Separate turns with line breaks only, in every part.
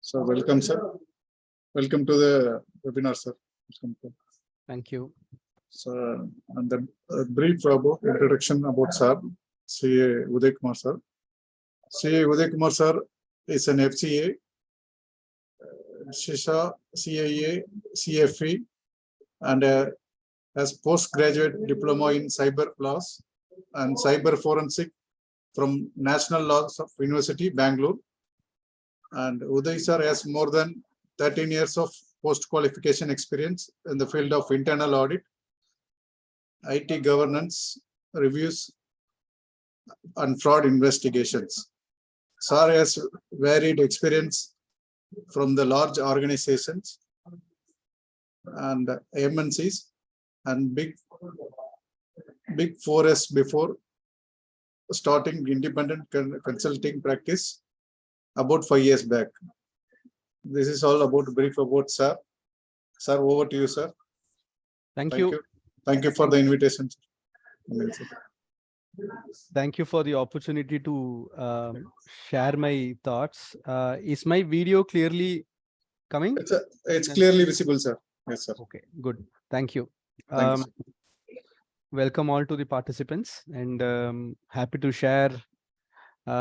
So welcome, sir. Welcome to the webinar, sir.
Thank you.
So, and then a brief about introduction about sir, CA Uday Kumar sir. CA Uday Kumar sir is an FCA, Shisha, CIA, CFE, and has postgraduate diploma in cyber laws and cyber forensic from National Laws of University, Bangalore. And Uday sir has more than 13 years of post-qualification experience in the field of internal audit, IT governance, reviews, and fraud investigations. Sir has varied experience from the large organizations and MNCs and big 4S before starting independent consulting practice about 5 years back. This is all about brief about sir. Sir, over to you, sir.
Thank you.
Thank you for the invitation.
Thank you for the opportunity to share my thoughts. Is my video clearly coming?
It's clearly visible, sir. Yes, sir.
Okay, good. Thank you.
Thank you,
welcome all to the participants, and happy to share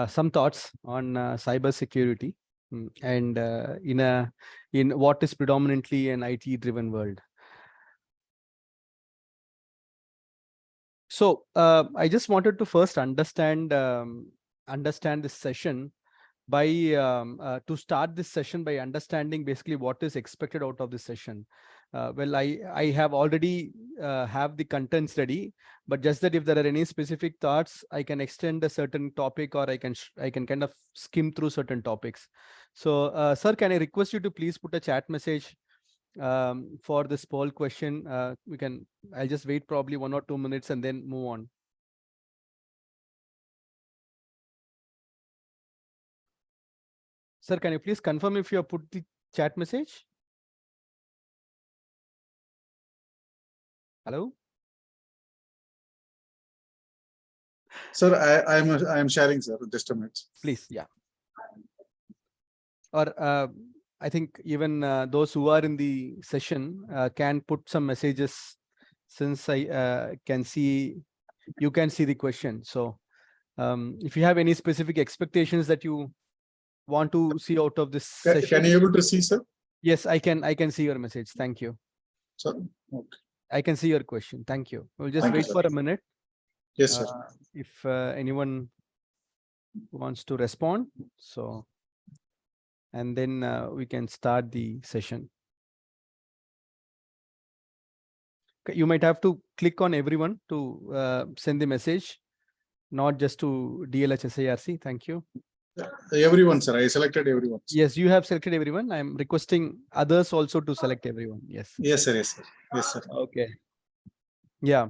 some thoughts on cyber security and in what is predominantly an IT-driven world. So I just wanted to first understand this session by to start this session by understanding basically what is expected out of this session. Well, I have already have the contents ready, but just that if there are any specific thoughts, I can extend a certain topic, or I can kind of skim through certain topics. So, sir, can I request you to please put a chat message for this poll question? I'll just wait probably 1 or 2 minutes and then move on. Sir, can you please confirm if you have put the chat message? Hello?
Sir, I am sharing, sir. Just a minute.
Please, yeah. Or I think even those who are in the session can put some messages, since I can see, you can see the question. So if you have any specific expectations that you want to see out of this session.
Can you able to see, sir?
Yes, I can see your message. Thank you.
Sir, okay.
I can see your question. Thank you. We'll just wait for a minute.
Yes, sir.
If anyone wants to respond, so, and then we can start the session. Okay, you might have to click on everyone to send the message, not just to DLHSIRC. Thank you.
Everyone, sir. I selected everyone.
Yes, you have selected everyone. I'm requesting others also to select everyone. Yes.
Yes, sir. Yes, sir. Yes, sir.
Okay. Yeah.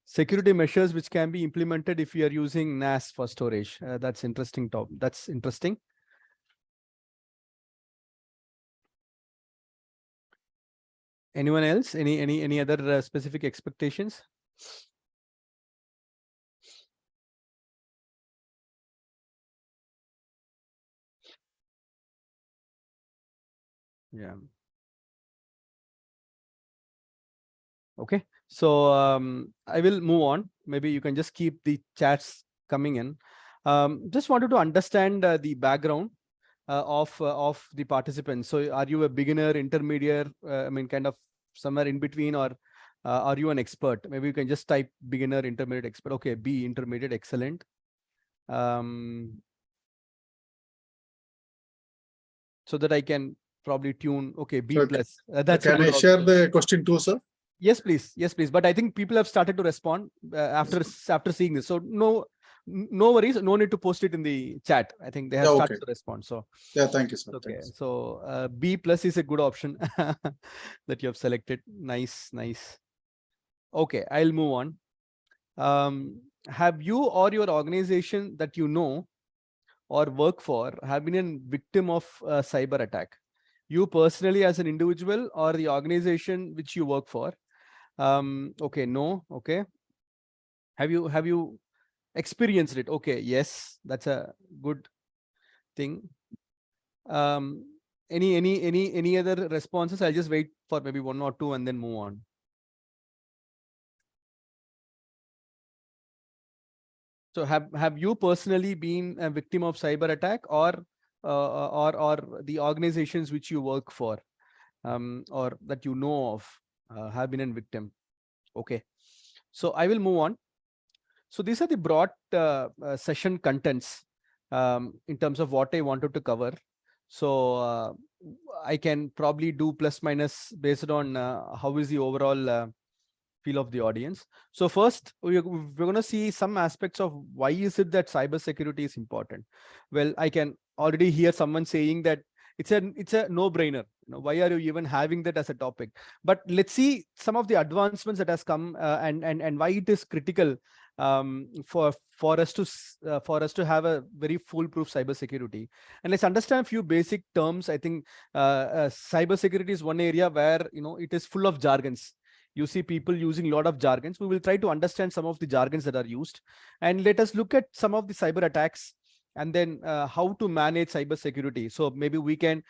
Security measures which can be implemented if you are using NAS for storage. That's interesting. That's interesting. Anyone else? Any other specific expectations? Yeah. Okay. So I will move on. Maybe you can just keep the chats coming in. Just wanted to understand the background of the participants. So are you a beginner, intermediate, I mean, kind of somewhere in between, or are you an expert? Maybe you can just type beginner, intermediate, expert. Okay, B, intermediate, excellent. So that I can probably tune. Okay, B plus. That's
can I share the question too, sir?
Yes, please. Yes, please. But I think people have started to respond after seeing this. So no worries. No need to post it in the chat. I think they have started to respond. So
yeah, thank you, sir.
Okay. So B plus is a good option that you have selected. Nice. Okay, I'll move on. Have you or your organization that you know or work for have been a victim of a cyber attack? You personally as an individual, or the organization which you work for? Okay, no. Okay. Have you experienced it. Okay, yes, that's a good thing. Any other responses? I'll just wait for maybe one or two and then move on. So have you personally been a victim of cyber attack, or the organizations which you work for, or that you know of, have been a victim? Okay, so I will move on. So these are the broad session contents in terms of what I wanted to cover. So I can probably do plus minus based on how is the overall feel of the audience. So first, we're going to see some aspects of why is it that cybersecurity is important. Well, I can already hear someone saying that it's a no-brainer. Why are you even having that as a topic? But let's see some of the advancements that has come and why it is critical for us to have a very foolproof cybersecurity. And let's understand a few basic terms. I think cybersecurity is one area where it is full of jargons. You see people using a lot of jargons. We will try to understand some of the jargons that are used, and let us look at some of the cyber attacks, and then how to manage cybersecurity. So maybe we can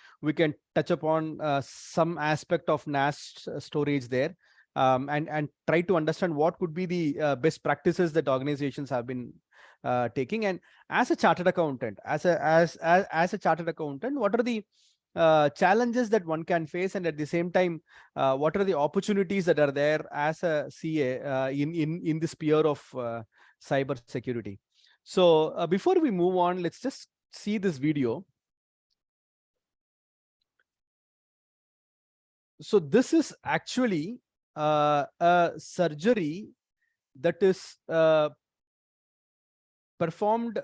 touch upon some aspect of NAS storage there, and try to understand what could be the best practices that organizations have been taking. And as a chartered accountant, as a chartered accountant, what are the challenges that one can face, and at the same time, what are the opportunities that are there as a CA in the sphere of cyber security? So before we move on, let's just see this video. So this is actually a surgery that is performed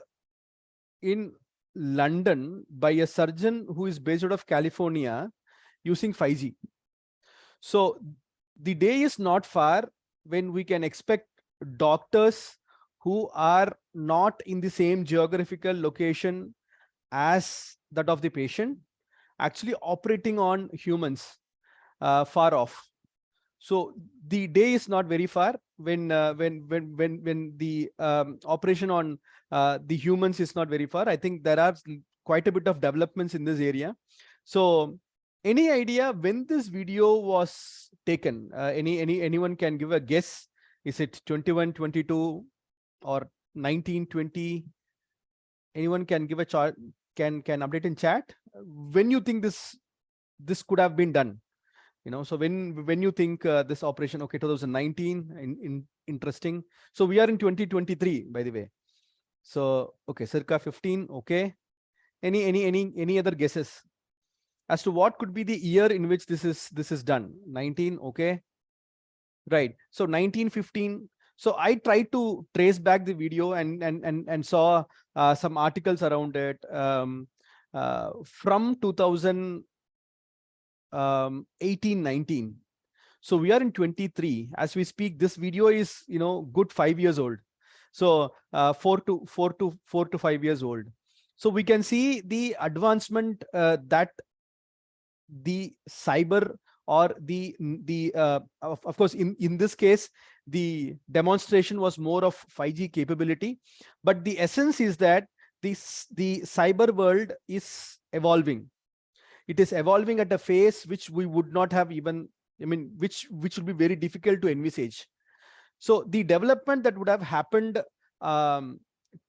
in London by a surgeon who is based out of California using 5G. So the day is not far when we can expect doctors who are not in the same geographical location as that of the patient actually operating on humans far off. So the day is not very far when the operation on the humans is not very far. I think there are quite a bit of developments in this area. So any idea when this video was taken? Anyone can give a guess? Is it 21, 22 or 19, 20? Anyone can give a chart, can update in chat when you think this could have been done. So when you think this operation, okay, 2019, interesting. So we are in 2023, by the way. So okay, circa 15. Okay, any other guesses as to what could be the year in which this is done? 19. Okay, right. So 1915. So I tried to trace back the video and saw some articles around it from 2018-19. So we are in 23 as we speak. This video is good 5 years old. So 4 to 5 years old. So we can see the advancement that the cyber or of course in this case the demonstration was more of 5G capability, but the essence is that the cyber world is evolving. It is evolving at a phase which we would not have even, which would be very difficult to envisage. So the development that would have happened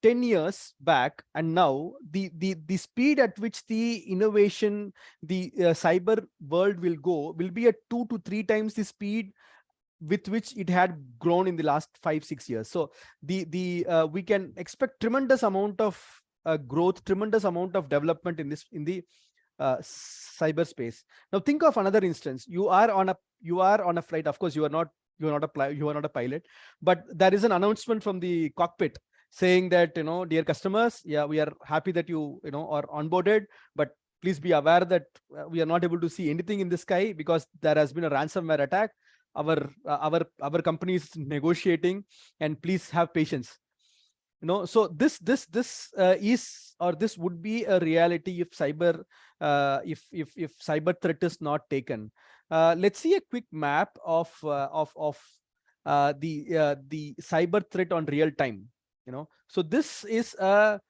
10 years back and now, the speed at which the innovation, the cyber world will be at 2 to 3 times the speed with which it had grown in the last 5-6 years. So we can expect tremendous amount of growth, tremendous amount of development in the cyberspace. Now think of another instance. You are on a flight. Of course, you are not a pilot, but there is an announcement from the cockpit saying that, dear customers, yeah, we are happy that you are onboarded, but please be aware that we are not able to see anything in the sky because there has been a ransomware attack. Our company is negotiating, and please have patience. So this is, or this would be a reality if cyber if cyber threat is not taken. Let's see a quick map of the cyber threat on real time. So this is a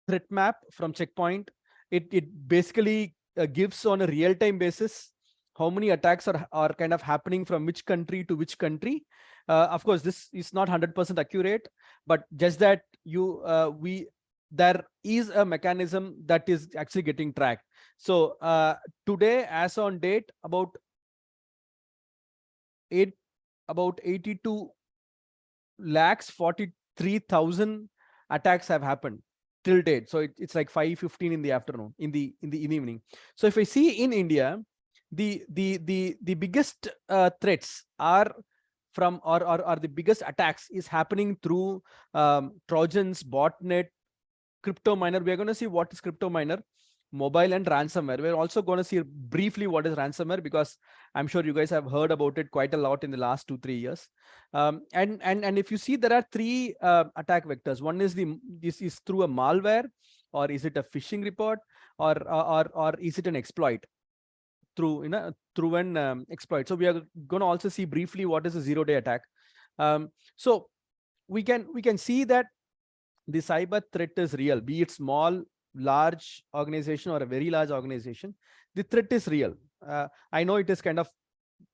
threat map from Checkpoint. It basically gives on a real-time basis how many attacks are kind of happening from which country to which country. Of course, this is not 100% accurate, but just that there is a mechanism that is actually getting tracked. So today, as on date, about 82 lakhs 43,000 attacks have happened till date. So it's like 5:15 in the afternoon, in the evening. So if I see in India, the biggest threats are from or the biggest attacks is happening through Trojans, botnet, crypto miner. We are going to see what is crypto miner, mobile, and ransomware. We're also going to see briefly what is ransomware, because I'm sure you guys have heard about it quite a lot in the last 2-3 years. And if you see, there are 3 attack vectors. One is this is through a malware, or is it a phishing report, or is it an exploit through an exploit. So we are going to also see briefly what is a zero-day attack. So we can see that the cyber threat is real, be it small, large organization, or a very large organization. The threat is real. I know it is kind of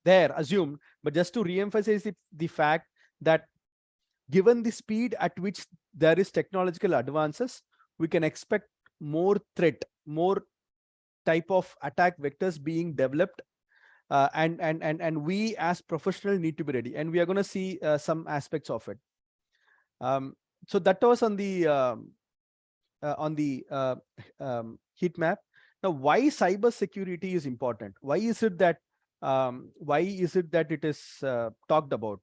there, assumed, but just to re-emphasize the fact that given the speed at which there is technological advances, we can expect more threat, more type of attack vectors being developed, and we as professionals need to be ready, and we are going to see some aspects of it. So that was on the heat map. Now, why cyber security is important? Why is it that it is talked about?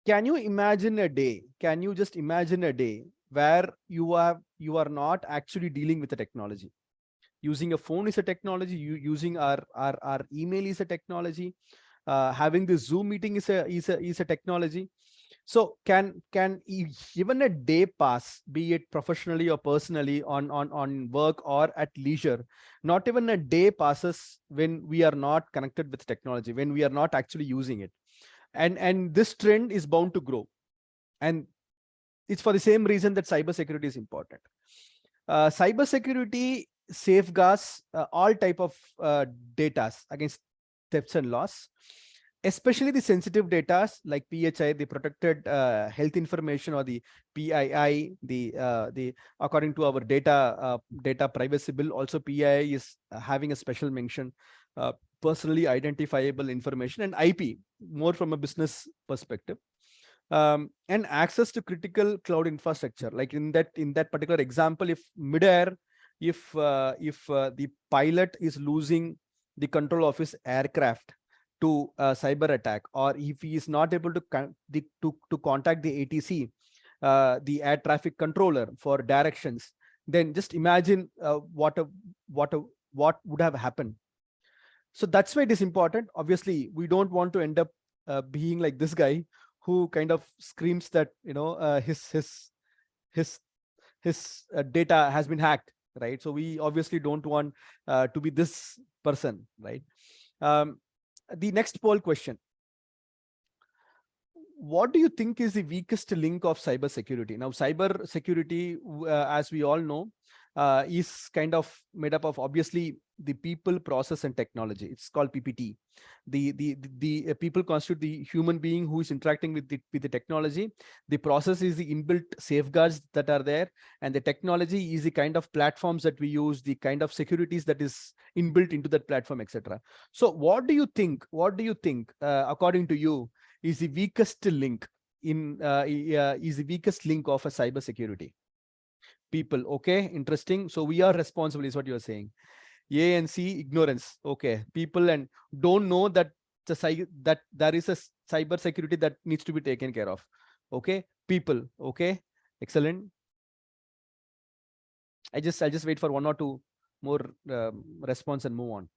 Can you imagine a day? Can you just imagine a day where you are not actually dealing with the technology? Using a phone is a technology. Using our email is a technology. Having the Zoom meeting is a technology. So can even a day pass, be it professionally or personally, on work or at leisure, not even a day passes when we are not connected with technology, when we are not actually using it. And this trend is bound to grow. And it's for the same reason that cybersecurity is important. Cybersecurity safeguards all type of data against thefts and loss, especially the sensitive data like PHI, the protected health information, or the PII, the according to our data privacy bill. Also, PII is having a special mention, personally identifiable information, and IP more from a business perspective. And access to critical cloud infrastructure, like in that particular example, if midair, if the pilot is losing the control of his aircraft to a cyber attack, or if he is not able to contact the ATC, the air traffic controller, for directions, then just imagine what would have happened. So that's why it is important. Obviously, we don't want to end up being like this guy who kind of screams that his data has been hacked, right? So we obviously don't want to be this person, right? The next poll question: what do you think is the weakest link of cyber security? Now, cyber security, as we all know, is kind of made up of obviously the people, process, and technology. It's called PPT. The people constitute the human being who is interacting with the technology. The process is the inbuilt safeguards that are there, and the technology is the kind of platforms that we use, the kind of securities that is inbuilt into that platform, etc. So what do you think? According to you, is the weakest link is the weakest link of a cyber security? People. Okay, interesting. So we are responsible, is what you are saying. A and C, ignorance. Okay, people and don't know that that there is a cyber security that needs to be taken care of. Okay, people. Okay, excellent. I'll just wait for 1 or 2 more response and move on.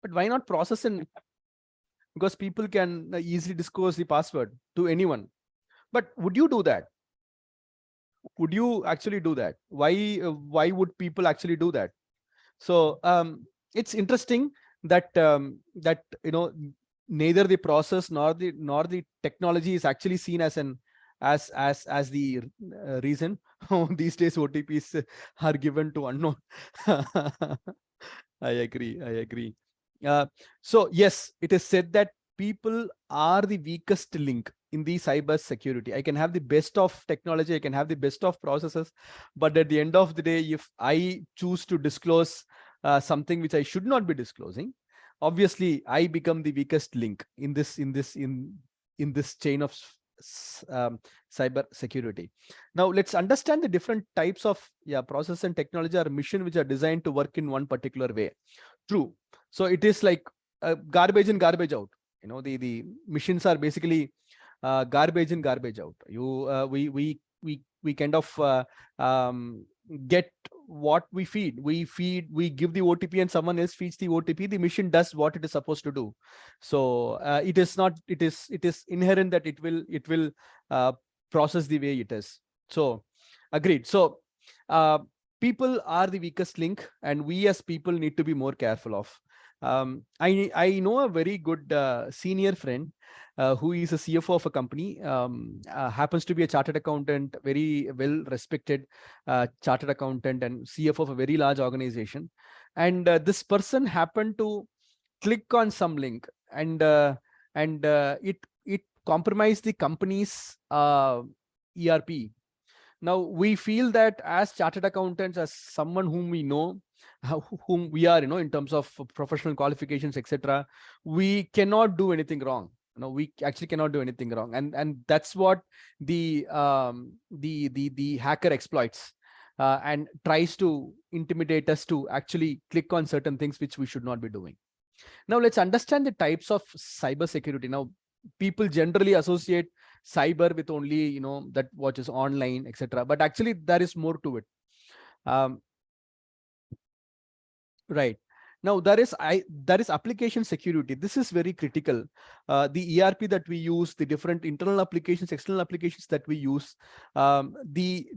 But why not process? And because people can easily disclose the password to anyone. But would you do that? Would you actually do that? Why would people actually do that? So it's interesting that neither the process nor the technology is actually seen as an as the reason. These days OTPs are given to unknown. I agree. So yes, it is said that people are the weakest link in the cyber security. I can have the best of technology, I can have the best of processes, but at the end of the day, if I choose to disclose something which I should not be disclosing, obviously I become the weakest link in this chain of cyber security. Now let's understand the different types of process and technology or mission which are designed to work in one particular way. True. So it is like garbage in, garbage out. You know, the machines are basically garbage in, garbage out. We kind of get what we feed. We give the OTP and someone else feeds the OTP. The machine does what it is supposed to do. So it is inherent that it will process the way it is. So agreed. So people are the weakest link, and we as people need to be more careful of. I know a very good senior friend who is a CFO of a company, happens to be a chartered accountant, very well respected chartered accountant and CFO of a very large organization. And this person happened to click on some link, and it compromised the company's ERP. Now we feel that as chartered accountants, as someone whom we know, whom we are, in terms of professional qualifications, etc., we cannot do anything wrong. We actually cannot do anything wrong, and that's what the hacker exploits and tries to intimidate us to actually click on certain things which we should not be doing. Now let's understand the types of cyber security. Now people generally associate cyber with only that what is online, etc., but actually there is more to it. Right. Now there is application security. This is very critical. The ERP that we use, the different internal applications, external applications that we use, the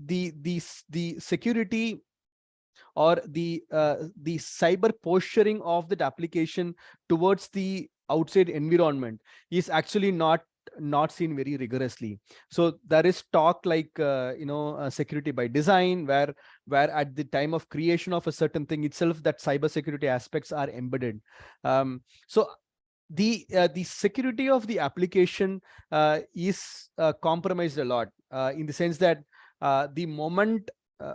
security or the cyber posturing of that application towards the outside environment is actually not seen very rigorously. So there is talk like security by design, where at the time of creation of a certain thing itself, that cyber security aspects are embedded. So the security of the application is compromised a lot, in the sense that the moment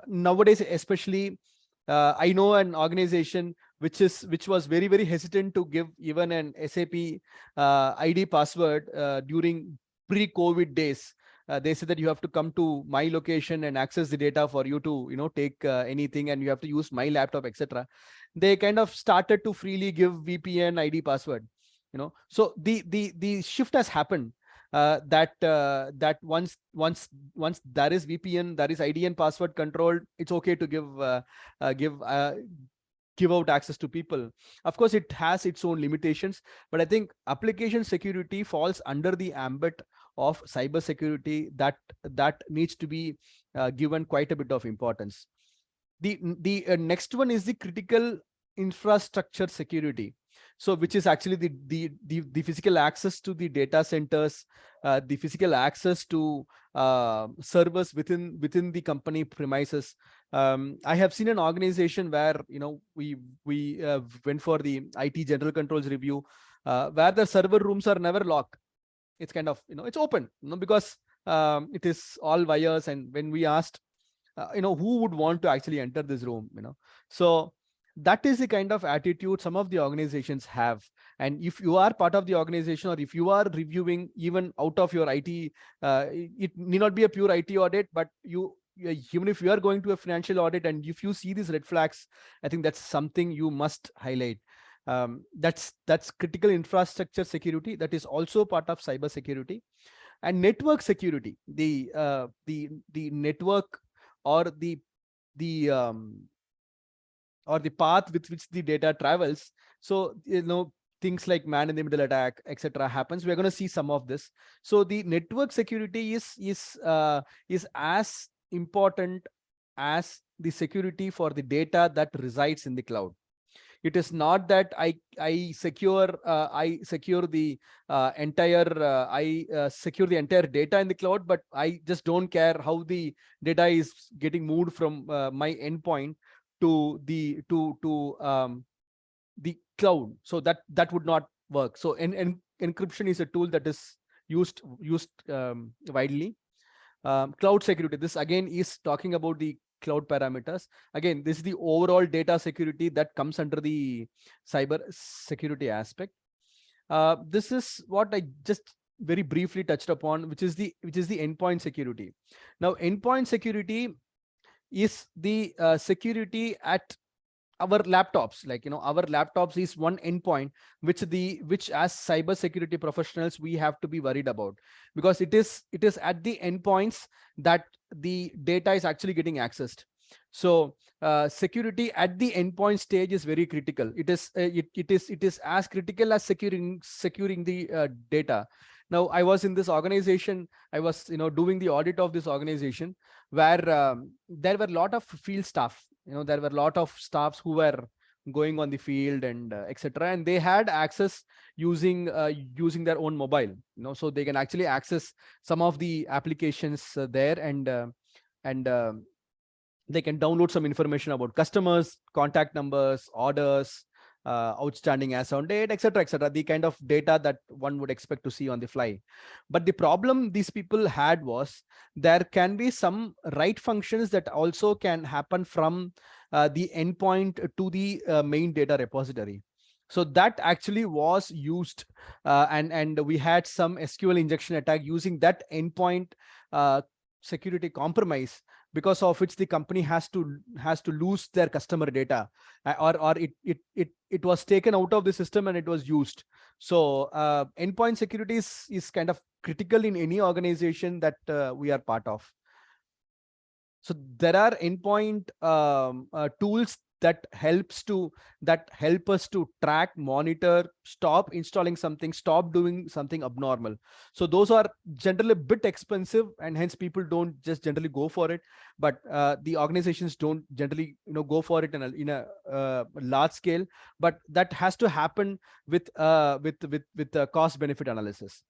nowadays, especially, I know an organization which was very, very hesitant to give even an SAP ID password during pre-COVID days. They said that you have to come to my location and access the data for you to take anything, and you have to use my laptop, etc. They kind of started to freely give VPN ID password. So the shift has happened. That once there is VPN, there is ID and password controlled, it's okay to give out access to people. Of course, it has its own limitations, but I think application security falls under the ambit of cyber security that needs to be given quite a bit of importance. The next one is the critical infrastructure security. So which is actually the physical access to the data centers, the physical access to servers within the company premises. I have seen an organization where we went for the IT general controls review, where the server rooms are never locked. It's kind of it's open, because it is all wires. And when we asked who would want to actually enter this room, so that is the kind of attitude some of the organizations have. And if you are part of the organization, or if you are reviewing even out of your IT, it need not be a pure IT audit, but even if you are going to a financial audit and if you see these red flags, I think that's something you must highlight. That's critical infrastructure security. That is also part of cyber security. And network security, the network or the path with which the data travels. So things like man in the middle attack, etc., happens. We're going to see some of this. So the network security is as important as the security for the data that resides in the cloud. It is not that I secure the secure the entire data in the cloud, but I just don't care how the data is getting moved from my endpoint to the cloud. So that would not work. So encryption is a tool that is used widely. Cloud security, this again is talking about the cloud parameters. Again, this is the overall data security that comes under the cyber security aspect. This is what I just very briefly touched upon, which is the endpoint security. Now, endpoint security is the security at our laptops. Like, our laptops is one endpoint which as cyber security professionals we have to be worried about, because it is at the endpoints that the data is actually getting accessed. So security at the endpoint stage is very critical. It is as critical as securing the data. Now, I was in this organization, I was doing the audit of this organization, where there were a lot of field staff. There were a lot of staffs who were going on the field and etc., and they had access using their own mobile, so they can actually access some of the applications there, and they can download some information about customers, contact numbers, orders, outstanding as on date, etc., the kind of data that one would expect to see on the fly. But the problem these people had was there can be some write functions that also can happen from the endpoint to the main data repository. So that actually was used, and we had some SQL injection attack using that endpoint security compromise, because of which the company has to lose their customer data, or it was taken out of the system and it was used. So endpoint security is kind of critical in any organization that we are part of. So there are endpoint tools that help us to track, monitor, stop installing something, stop doing something abnormal. So those are generally a bit expensive, and hence people don't just generally go for it. But the organizations don't generally go for it in a large scale. But that has to happen with cost benefit analysis.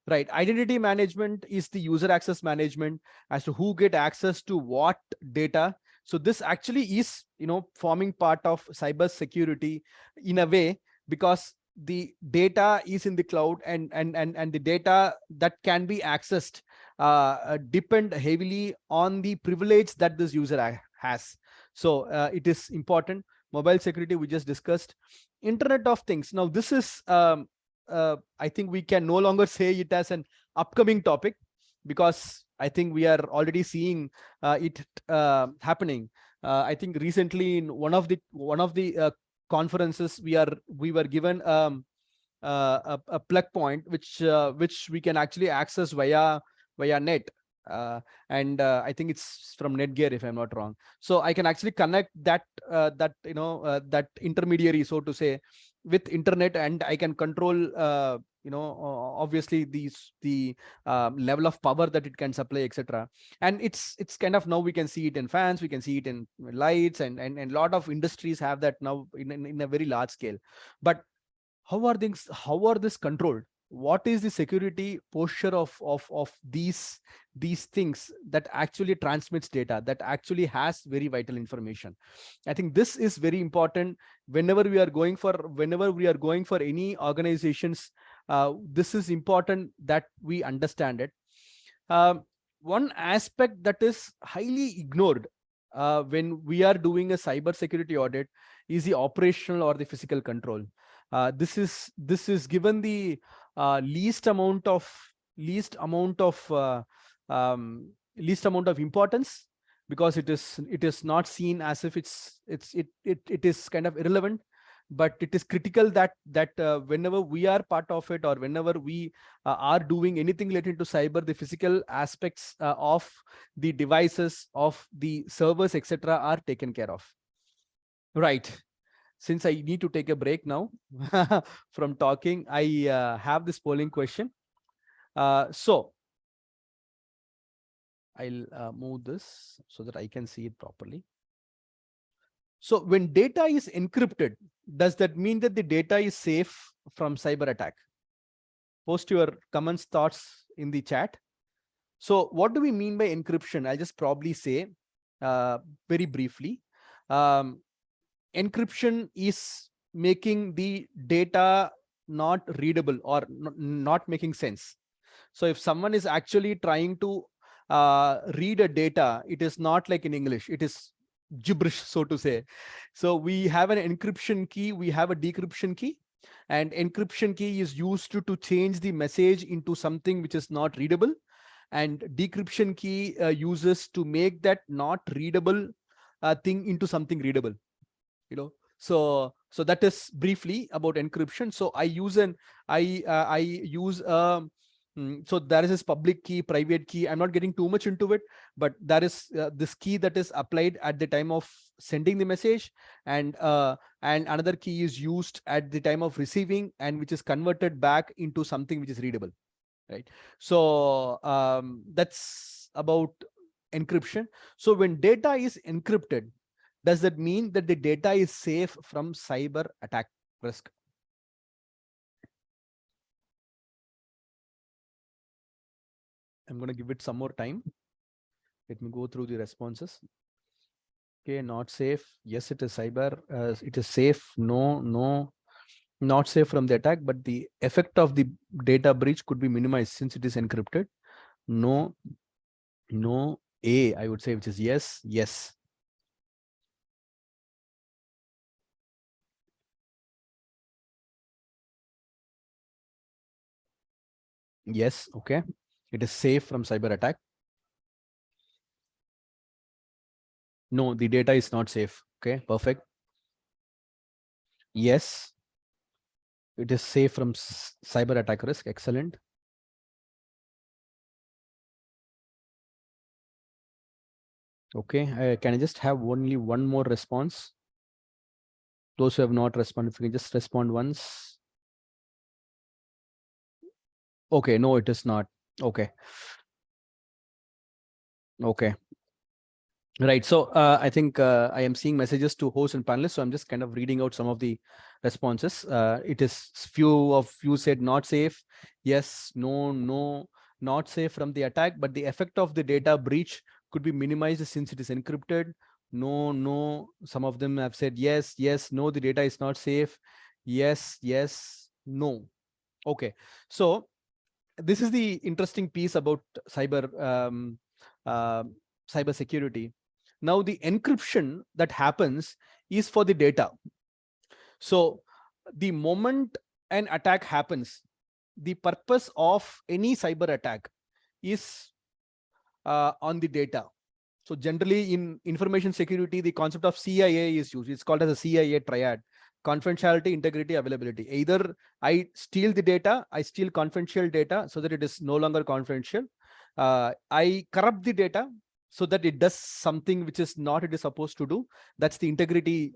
Right. Identity management is the user access management as to who get access to what data. So this actually is, forming part of cyber security in a way, because the data is in the cloud, and the data that can be accessed depend heavily on the privilege that this user has. So it is important. Mobile security we just discussed. Internet of Things. Now this is I think we can no longer say it as an upcoming topic, because I think we are already seeing it happening. I think recently in one of the conferences we were given a plug point which we can actually access via net. I think it's from Netgear, if I'm not wrong. So I can actually connect that that intermediary, so to say, with internet, and I can control obviously the level of power that it can supply, etc. And it's kind of, now we can see it in fans, we can see it in lights, and a lot of industries have that now in a very large scale. But how are this controlled? What is the security posture of these things that actually transmits data, that actually has very vital information? I think this is very important whenever we are going for any organizations. This is important that we understand it. One aspect that is highly ignored when we are doing a cyber security audit is the operational or the physical control. This is given the least amount of importance, because it is not seen as if it is kind of irrelevant. But it is critical that whenever we are part of it, or whenever we are doing anything related to cyber, the physical aspects of the devices, of the servers, etc., are taken care of. Right. Since I need to take a break now from talking, I have this polling question. So I'll move this so that I can see it properly. So when data is encrypted, does that mean that the data is safe from cyber attack? Post your comments, thoughts in the chat. So what do we mean by encryption? I'll just probably say very briefly. Encryption is making the data not readable or not making sense. So if someone is actually trying to read a data, it is not like in English, it is gibberish, so to say. So we have an encryption key, we have a decryption key, and encryption key is used to change the message into something which is not readable, and decryption key uses to make that not readable thing into something readable. So that is briefly about encryption. So I use so there is this public key, private key. I'm not getting too much into it, but there is this key that is applied at the time of sending the message, and another key is used at the time of receiving, and which is converted back into something which is readable, right? So that's about encryption. So when data is encrypted, does that mean that the data is safe from cyber attack risk? I'm going to give it some more time. Let me go through the responses. Okay, not safe. Yes, it is cyber. It is safe. No, not safe from the attack, but the effect of the data breach could be minimized since it is encrypted. No, A, I would say, which is yes, yes. Yes, okay. It is safe from cyber attack. No, the data is not safe. Okay, perfect. Yes, it is safe from cyber attack risk. Excellent. Okay, can I just have only one more response? Those who have not responded, if you can just respond once. Okay, no, it is not. Okay. Okay. Right. So I think I am seeing messages to hosts and panelists. So I'm just kind of reading out some of the responses. It is few of you said not safe. Yes, no, not safe from the attack, but the effect of the data breach could be minimized since it is encrypted. No. Some of them have said yes, no, the data is not safe. Yes, no. Okay. So this is the interesting piece about cyber security. Now the encryption that happens is for the data. So the moment an attack happens, the purpose of any cyber attack is on the data. So generally in information security, the concept of CIA is used. It's called as a CIA triad: confidentiality, integrity, availability. Either I steal the data, I steal confidential data so that it is no longer confidential. I corrupt the data so that it does something which is not it is supposed to do. That's the integrity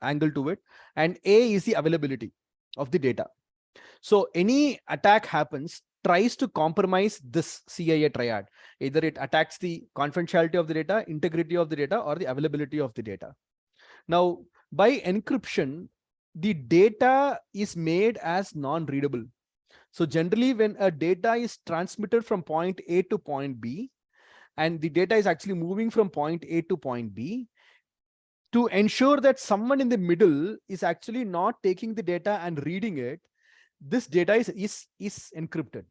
angle to it. And A is the availability of the data. So any attack happens, tries to compromise this CIA triad. Either it attacks the confidentiality of the data, integrity of the data, or the availability of the data. Now, by encryption, the data is made as non-readable. So generally, when a data is transmitted from point A to point B, and the data is actually moving from point A to point B, to ensure that someone in the middle is actually not taking the data and reading it, this data is encrypted.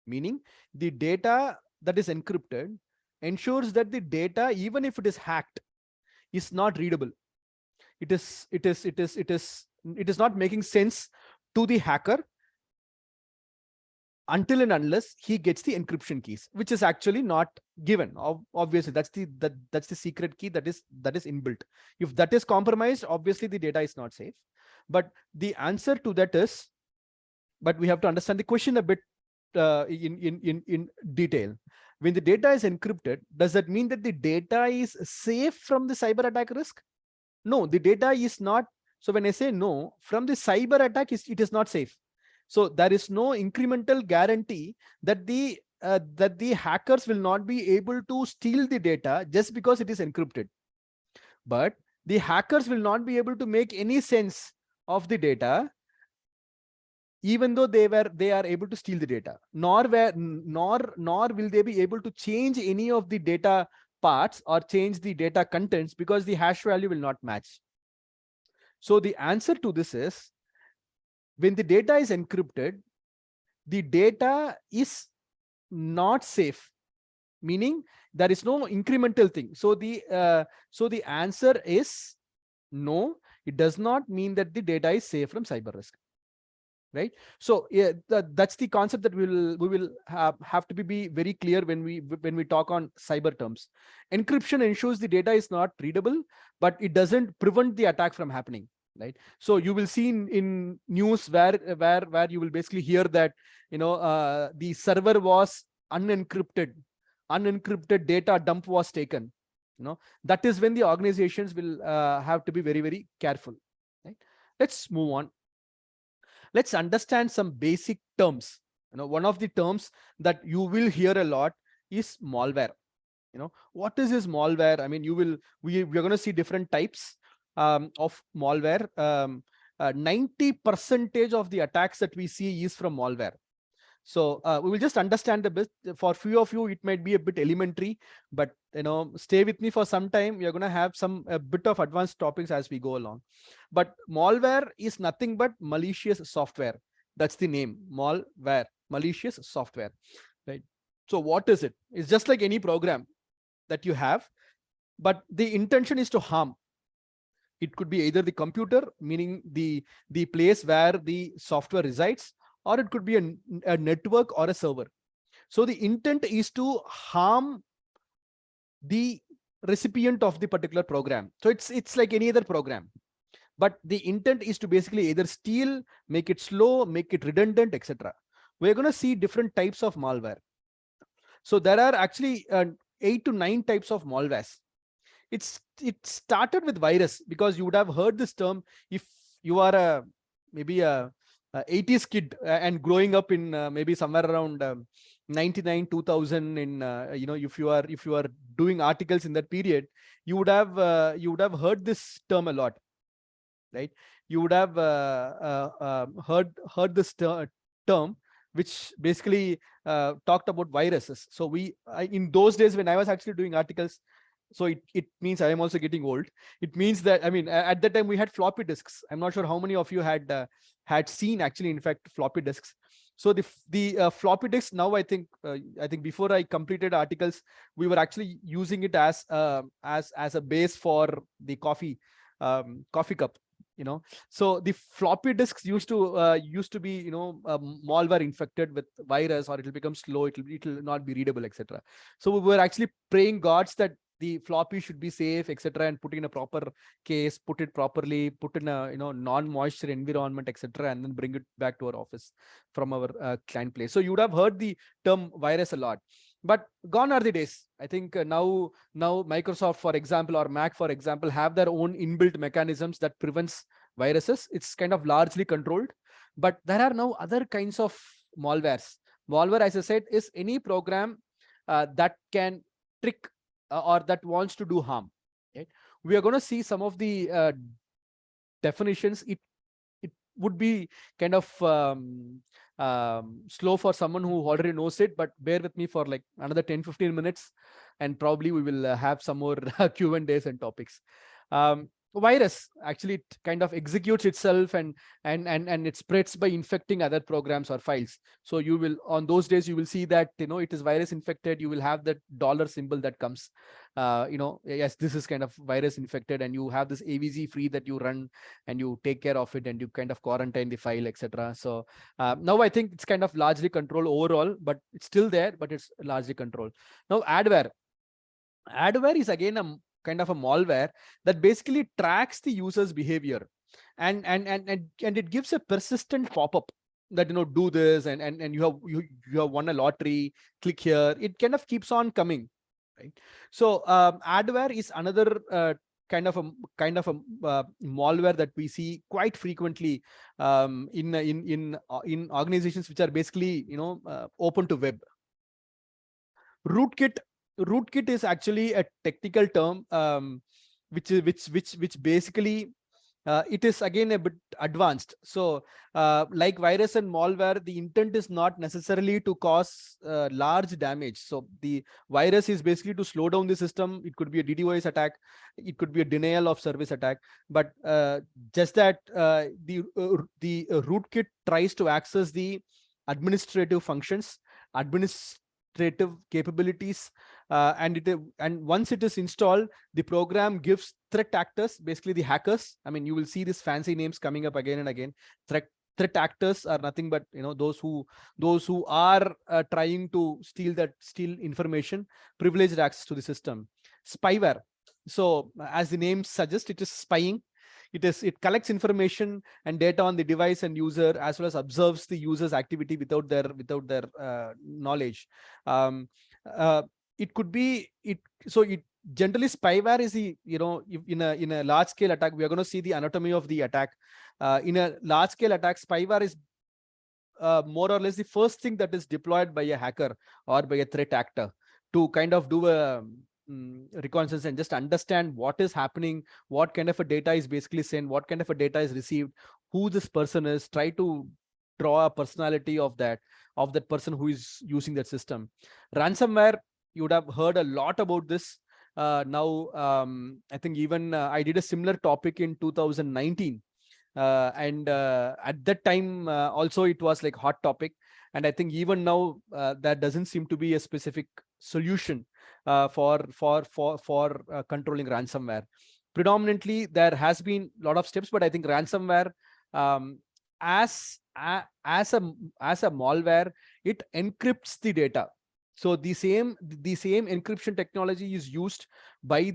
Meaning the data that is encrypted ensures that the data, even if it is hacked, is not readable. It is not making sense to the hacker until and unless he gets the encryption keys, which is actually not given. Obviously, that's the secret key that is inbuilt. If that is compromised, obviously the data is not safe. But the answer to that is, but we have to understand the question a bit in detail. When the data is encrypted, does that mean that the data is safe from the cyber attack risk? No, the data is not. So when I say no, from the cyber attack, it is not safe. So there is no incremental guarantee that the hackers will not be able to steal the data just because it is encrypted. But the hackers will not be able to make any sense of the data, even though they are able to steal the data, nor will they be able to change any of the data parts or change the data contents, because the hash value will not match. So the answer to this is, when the data is encrypted, the data is not safe, meaning there is no incremental thing. So the answer is no. It does not mean that the data is safe from cyber risk, right? So yeah, that's the concept that we will have to be very clear when we talk on cyber terms. Encryption ensures the data is not readable, but it doesn't prevent the attack from happening, right? So you will see in news where you will basically hear that, the server was unencrypted data dump was taken. That is when the organizations will have to be very, very careful, right? Let's move on. Let's understand some basic terms. One of the terms that you will hear a lot is malware. What is this malware? I mean, we're going to see different types of malware. 90% of the attacks that we see is from malware. So we will just understand a bit. For few of you, it might be a bit elementary, but stay with me for some time. We are going to have a bit of advanced topics as we go along. But malware is nothing but malicious software. That's the name, malware, malicious software, right? So what is it? It's just like any program that you have, but the intention is to harm. It could be either the computer, meaning the place where the software resides, or it could be a network or a server. So the intent is to harm the recipient of the particular program. So it's like any other program, but the intent is to basically either steal, make it slow, make it redundant, etc. We're going to see different types of malware. So there are actually 8 to 9 types of malwares. It started with virus, because you would have heard this term if you are maybe a 80s kid and growing up in maybe somewhere around 99, 2000. In if you are doing articles in that period, you would have heard this term a lot, right? You would have heard this term, which basically talked about viruses. So in those days when I was actually doing articles, so it means I am also getting old. It means that, I mean, at that time we had floppy disks. I'm not sure how many of you had seen actually, in fact, floppy disks. So the floppy disks now, I think before I completed articles, we were actually using it as a base for the coffee cup. So the floppy disks used to be malware infected with virus, or it'll become slow, it'll not be readable, etc. So we were actually praying gods that the floppy should be safe, etc., and put in a proper case, put it properly, put in a non-moisture environment, etc., and then bring it back to our office from our client place. So you would have heard the term virus a lot. But gone are the days. I think now Microsoft, for example, or Mac, for example, have their own inbuilt mechanisms that prevents viruses. It's kind of largely controlled. But there are now other kinds of malwares. Malware, as I said, is any program that can trick or that wants to do harm. Right? We are going to see some of the definitions. It would be kind of slow for someone who already knows it, but bear with me for like another 10-15 minutes, and probably we will have some more Q&As and topics. Virus, actually, it kind of executes itself and it spreads by infecting other programs or files. So you will, on those days, you will see that it is virus infected. You will have that dollar symbol that comes. Yes, this is kind of virus infected, and you have this AVG free that you run and you take care of it, and you kind of quarantine the file, etc. So now I think it's kind of largely controlled overall, but it's still there, but it's largely controlled. Now adware is again a kind of a malware that basically tracks the user's behavior, and it gives a persistent pop-up that do this, and you have won a lottery, click here. It kind of keeps on coming, right? So adware is another kind of a malware that we see quite frequently in organizations which are basically open to web. Rootkit is actually a technical term which basically it is again a bit advanced. So like virus and malware, the intent is not necessarily to cause large damage. So the virus is basically to slow down the system. It could be a DDoS attack, it could be a denial of service attack, but just that the rootkit tries to access the administrative functions, administrative capabilities, and once it is installed, the program gives threat actors, basically the hackers. I mean, you will see these fancy names coming up again and again. Threat actors are nothing but, you know, those who are trying to steal information, privileged access to the system. Spyware. So as the name suggests, it is spying. It collects information and data on the device and user, as well as observes the user's activity without their knowledge. It could be generally spyware is the, you know, in a large scale attack, we are going to see the anatomy of the attack. In a large scale attack, spyware is more or less the first thing that is deployed by a hacker or by a threat actor to kind of do a reconnaissance and just understand what is happening, what kind of a data is basically sent, what kind of a data is received, who this person is, try to draw a personality of that person who is using that system. Ransomware, you would have heard a lot about this. Now, I think even I did a similar topic in 2019. And at that time also it was like hot topic. And I think even now there doesn't seem to be a specific solution for controlling ransomware. Predominantly, there has been a lot of steps, but I think ransomware, as a malware, it encrypts the data. So the same encryption technology is used by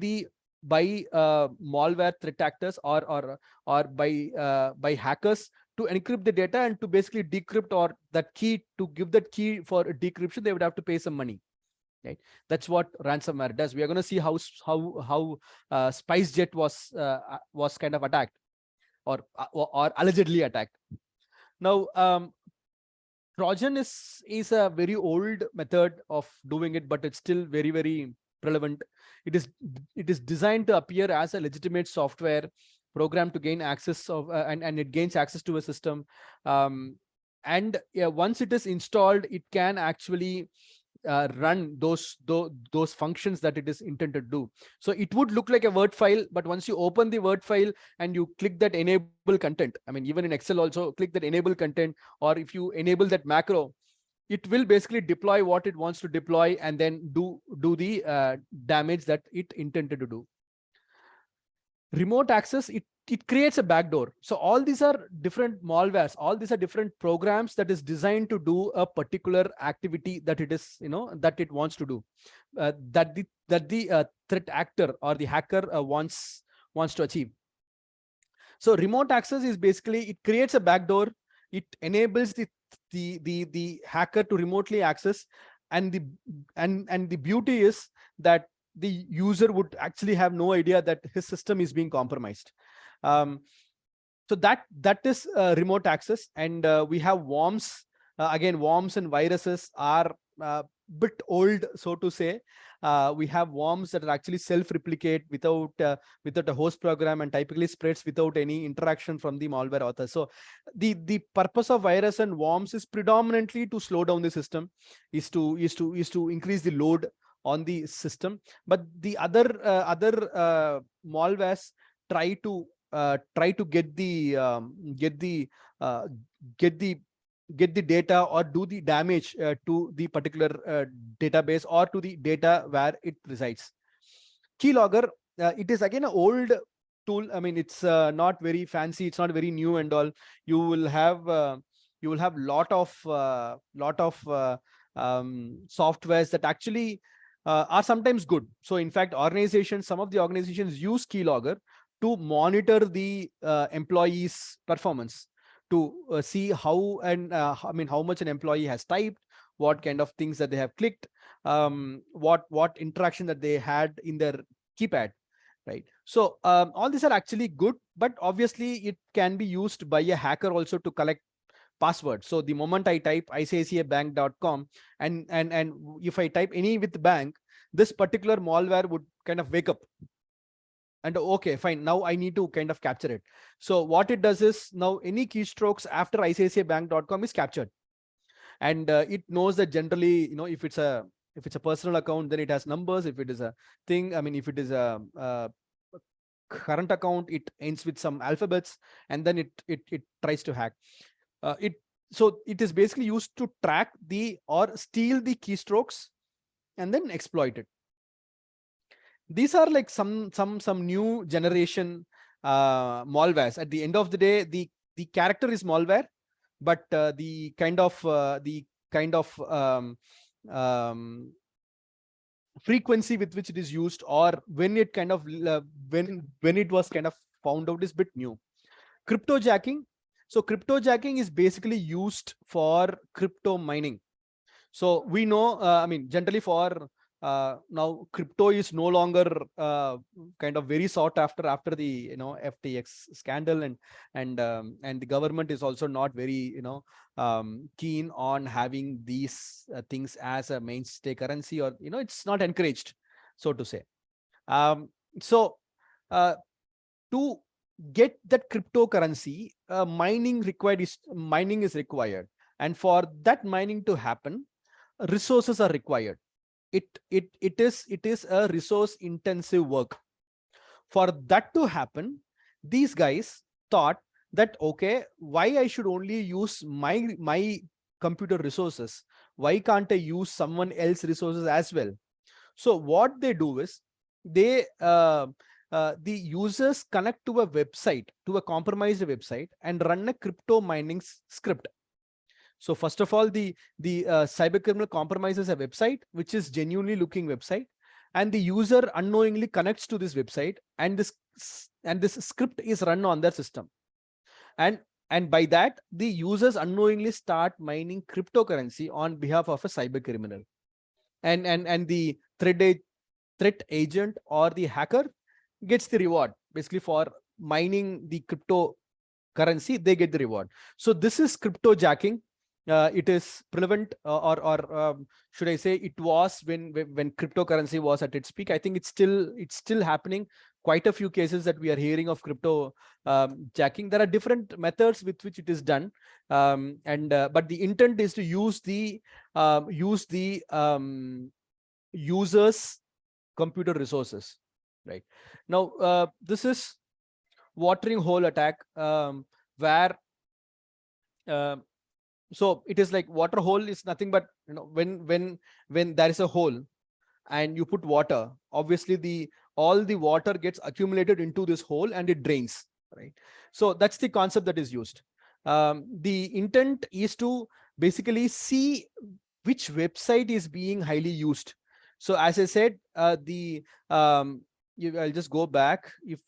malware threat actors or by hackers to encrypt the data and to basically decrypt, or that key, to give that key for decryption, they would have to pay some money. Right? That's what ransomware does. We are going to see how SpiceJet was kind of attacked or allegedly attacked. Now, Trojan is a very old method of doing it, but it's still very, very relevant. It is designed to appear as a legitimate software program to gain access of and it gains access to a system. And once it is installed, it can actually run those functions that it is intended to do. So it would look like a Word file, but once you open the Word file and you click that enable content, I mean, even in Excel also click that enable content, or if you enable that macro, it will basically deploy what it wants to deploy and then do the damage that it intended to do. Remote access, it creates a backdoor. So all these are different malwares, all these are different programs that is designed to do a particular activity that it is, you know, that it wants to do, that the threat actor or the hacker wants to achieve. So remote access is basically, it creates a backdoor, it enables the hacker to remotely access, and the beauty is that the user would actually have no idea that his system is being compromised. So that is remote access. And we have worms. Again, worms and viruses are a bit old, so to say. We have worms that are actually self-replicate without a host program, and typically spreads without any interaction from the malware author. So the purpose of virus and worms is predominantly to slow down the system, is to increase the load on the system. But the other malwares try to get the data or do the damage to the particular database or to the data where it resides. Keylogger, it is again an old tool. I mean, it's not very fancy, it's not very new and all. You will have lot of softwares that actually are sometimes good. So in fact, some of the organizations use Keylogger to monitor the employees' performance, to see how much an employee has typed, what kind of things that they have clicked, what interaction that they had in their keypad, right? So all these are actually good, but obviously it can be used by a hacker also to collect password. So the moment I type icicibank.com and if I type any with bank, this particular malware would kind of wake up And okay, fine. Now I need to kind of capture it. So what it does is now any keystrokes after ICICIbank.com is captured. And it knows that generally, if it's a personal account, then it has numbers. If it is a thing, I mean, if it is a current account, it ends with some alphabets, and then it tries to hack. So it is basically used to track or steal the keystrokes and then exploit it. These are like some new generation malwares. At the end of the day, the character is malware, but the kind of frequency with which it is used, or when it kind of when it was kind of found out, is a bit new. Cryptojacking. So cryptojacking is basically used for crypto mining. So we know, I mean, generally for now crypto is no longer kind of very sought after the FTX scandal, and the government is also not very keen on having these things as a mainstay currency, or it's not encouraged, so to say. So to get that cryptocurrency, mining is required, and for that mining to happen, resources are required. It is a resource intensive work. For that to happen, these guys thought that, okay, why I should only use my computer resources? Why can't I use someone else's resources as well? So what they do is they the users connect to a website, to a compromised website, and run a crypto mining script. So first of all, the cyber criminal compromises a website which is genuinely looking website, and the user unknowingly connects to this website, and this script is run on their system, and by that the users unknowingly start mining cryptocurrency on behalf of a cyber criminal, and the threat agent or the hacker gets the reward. Basically, for mining the cryptocurrency, they get the reward. So this is cryptojacking. It is prevalent, or should I say, it was when cryptocurrency was at its peak. I think it's still happening. Quite a few cases that we are hearing of crypto jacking. There are different methods with which it is done, but the intent is to use the users' computer resources. Right now, this is watering hole attack, where so it is like, water hole is nothing but, when there is a hole and you put water, obviously all the water gets accumulated into this hole and it drains, right? So that's the concept that is used. The intent is to basically see which website is being highly used. So as I said, I'll just go back. If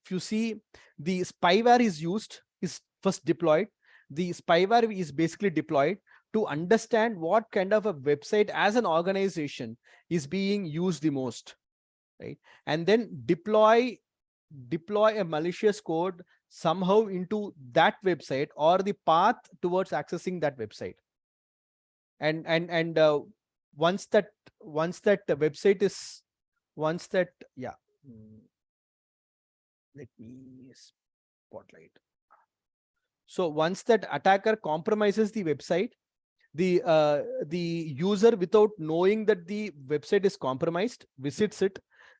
you see, the spyware is first deployed. The spyware is basically deployed to understand what kind of a website as an organization is being used the most, right? And then deploy a malicious code somehow into that website, or the path towards accessing that website. And once that website is, yeah, let me spotlight. So once that attacker compromises the website, the user, without knowing that the website is compromised, visits it.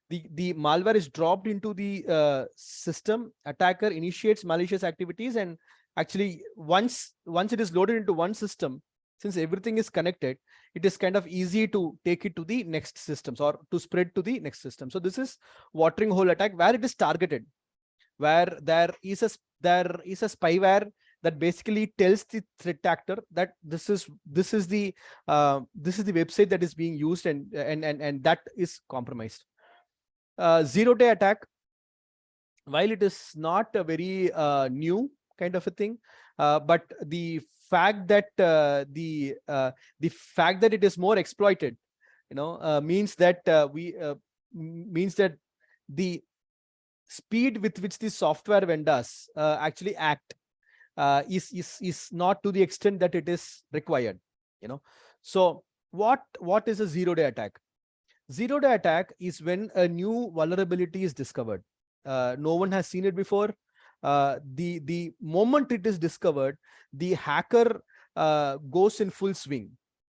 The malware is dropped into the system. Attacker initiates malicious activities, and actually once it is loaded into one system, since everything is connected, it is kind of easy to take it to the next systems, or to spread to the next system. So this is watering hole attack, where it is targeted, where there is a spyware that basically tells the threat actor that this is the website that is being used, and that is compromised. Zero-day attack, while it is not a very new kind of a thing, but the fact that it is more exploited, means that the speed with which the software vendors actually act is not to the extent that it is required. So what is a zero-day attack? Zero-day attack is when a new vulnerability is discovered. No one has seen it before. The moment it is discovered, the hacker goes in full swing,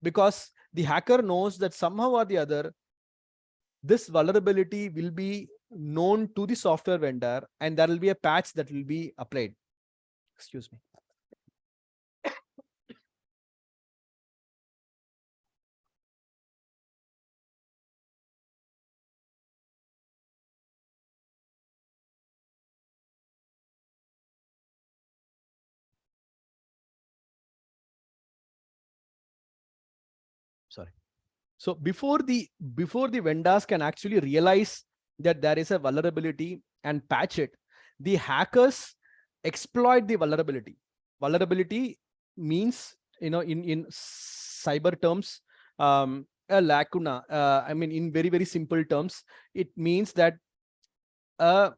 because the hacker knows that somehow or the other, this vulnerability will be known to the software vendor, and there will be a patch that will be applied. Excuse me. Sorry. So before the vendors can actually realize that there is a vulnerability and patch it, the hackers exploit the vulnerability. Vulnerability means, in cyber terms, a lacuna. I mean, in very, very simple terms, it means that a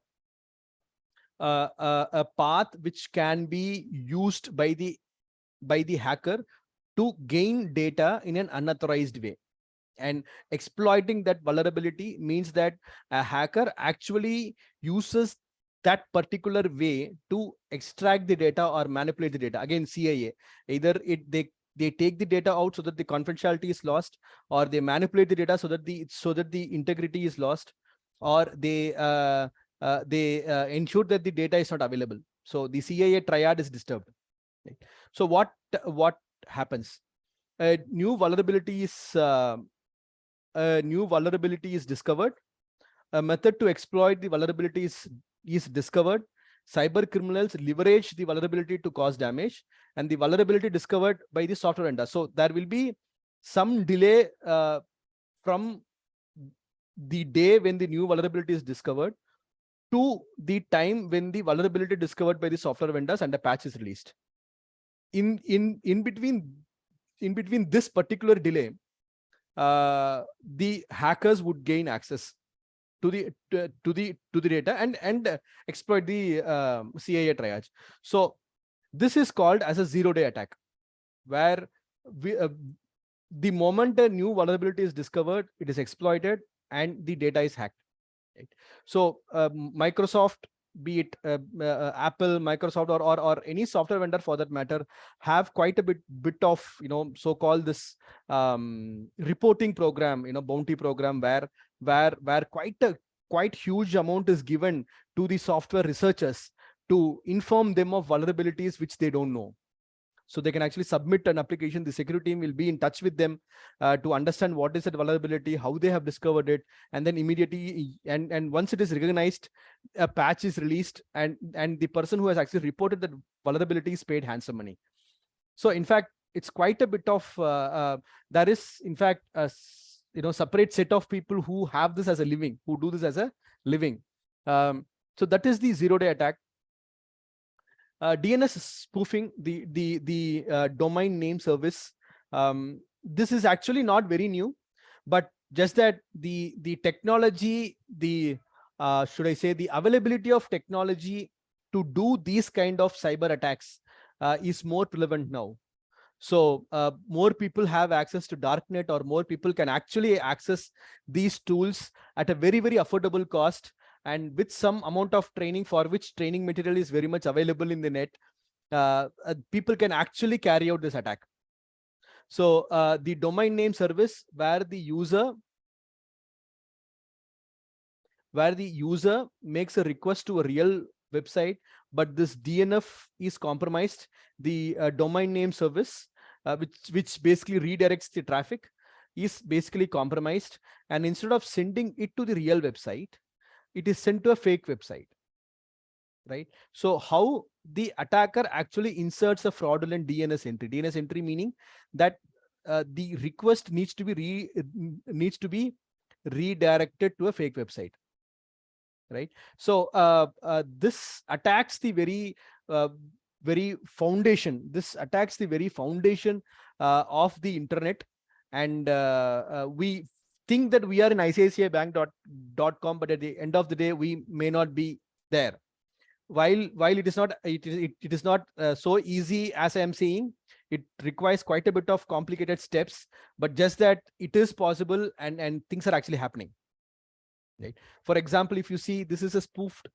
path which can be used by the hacker to gain data in an unauthorized way. And exploiting that vulnerability means that a hacker actually uses that particular way to extract the data or manipulate the data. Again, CIA, either they take the data out so that the confidentiality is lost, or they manipulate the data so that the integrity is lost, or they ensure that the data is not available. So the CIA triad is disturbed. Right? So what happens? A new vulnerability is discovered. A method to exploit the vulnerability is discovered. Cyber criminals leverage the vulnerability to cause damage, and the vulnerability discovered by the software vendor. So there will be some delay from the day when the new vulnerability is discovered to the time when the vulnerability discovered by the software vendors and the patch is released. In between this particular delay, the hackers would gain access to the data and exploit the CIA triage. So this is called as a zero-day attack, where the moment a new vulnerability is discovered, it is exploited and the data is hacked. Right? So Microsoft, be it Apple, Microsoft, or any software vendor for that matter, have quite a bit of so-called this reporting program, bounty program, where quite huge amount is given to the software researchers to inform them of vulnerabilities which they don't know. So they can actually submit an application. The security team will be in touch with them to understand what is that vulnerability, how they have discovered it, and then immediately, and once it is recognized, a patch is released, and the person who has actually reported that vulnerability is paid handsome money. So in fact, it's quite a bit of there is in fact a separate set of people who have this as a living, who do this as a living. So that is the zero-day attack. DNS spoofing, the domain name service. This is actually not very new, but just that the technology, should I say, the availability of technology to do these kind of cyber attacks is more relevant now. So more people have access to darknet, or more people can actually access these tools at a very, very affordable cost, and with some amount of training, for which training material is very much available in the net. People can actually carry out this attack. So the domain name service, where the user makes a request to a real website, but this DNF is compromised. The domain name service, which basically redirects the traffic, is basically compromised, and instead of sending it to the real website, it is sent to a fake website. Right? So how the attacker actually inserts a fraudulent DNS entry. DNS entry meaning that the request needs to be redirected to a fake website. Right? So this attacks the very foundation. This attacks the very foundation of the internet, and we think that we are in ICICIbank.com, but at the end of the day, we may not be there. While it is not, it is not so easy as I am saying. It requires quite a bit of complicated steps, but just that it is possible, and things are actually happening. right? For example, if you see, this is a spoofed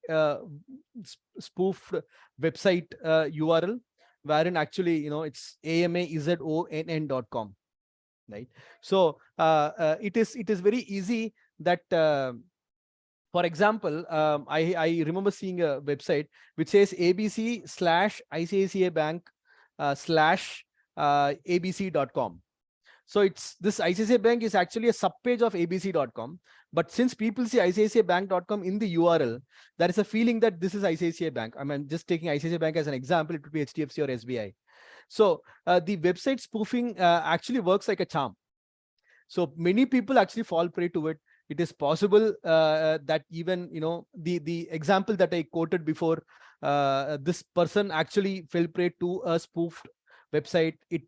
website URL, wherein actually, you know, it's amazonn.com, right? So it is very easy that for example, I remember seeing a website which says abc/ICICI Bank /abc.com. So it's this ICICI Bank is actually a subpage of abc.com. But since people see ICICIbank.com in the URL, there is a feeling that this is ICICI Bank. I mean, just taking ICICI Bank as an example, it would be HDFC or SBI. So the website spoofing actually works like a charm. So many people actually fall prey to it. It is possible that even, you know, the example that I quoted before, this person actually fell prey to a spoofed website. It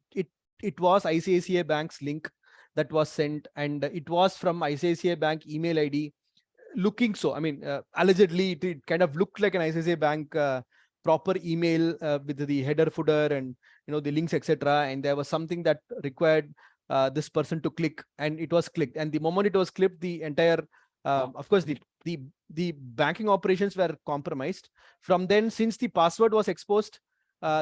was ICICI Bank's link that was sent, and it was from ICICI Bank email ID. Looking so, I mean, allegedly it kind of looked like an ICICI Bank proper email with the header, footer, and, you know, the links, etc. And there was something that required this person to click, and it was clicked. And the moment it was clicked, the entire, of course, the banking operations were compromised. From then, since the password was exposed,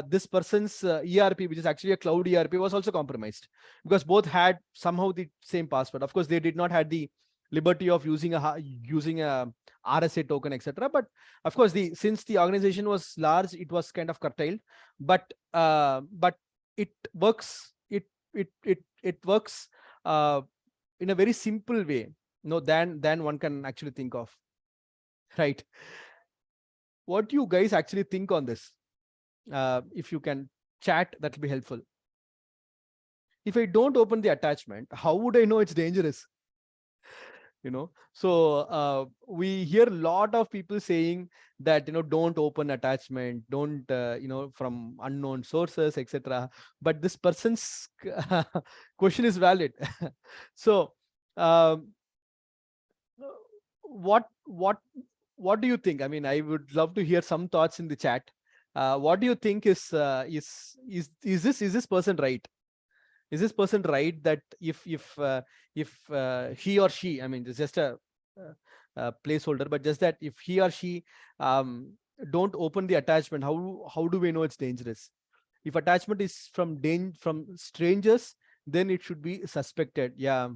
this person's ERP, which is actually a cloud ERP, was also compromised, because both had somehow the same password. Of course, they did not have the liberty of using a RSA token, etc. But of course, since the organization was large, it was kind of curtailed. But it works. It works in a very simple way, than one can actually think of, right? What do you guys actually think on this? If you can chat, that will be helpful. If I don't open the attachment, how would I know it's dangerous? You know, so we hear a lot of people saying that, you know, don't open attachment, don't, you know, from unknown sources, etc. But this person's question is valid. So what do you think? I mean, I would love to hear some thoughts in the chat. What do you think is this person right? Is this person right that if he or she, I mean, it's just a placeholder, but just that if he or she don't open the attachment, how do we know it's dangerous? If attachment is from strangers, then it should be suspected. Yeah.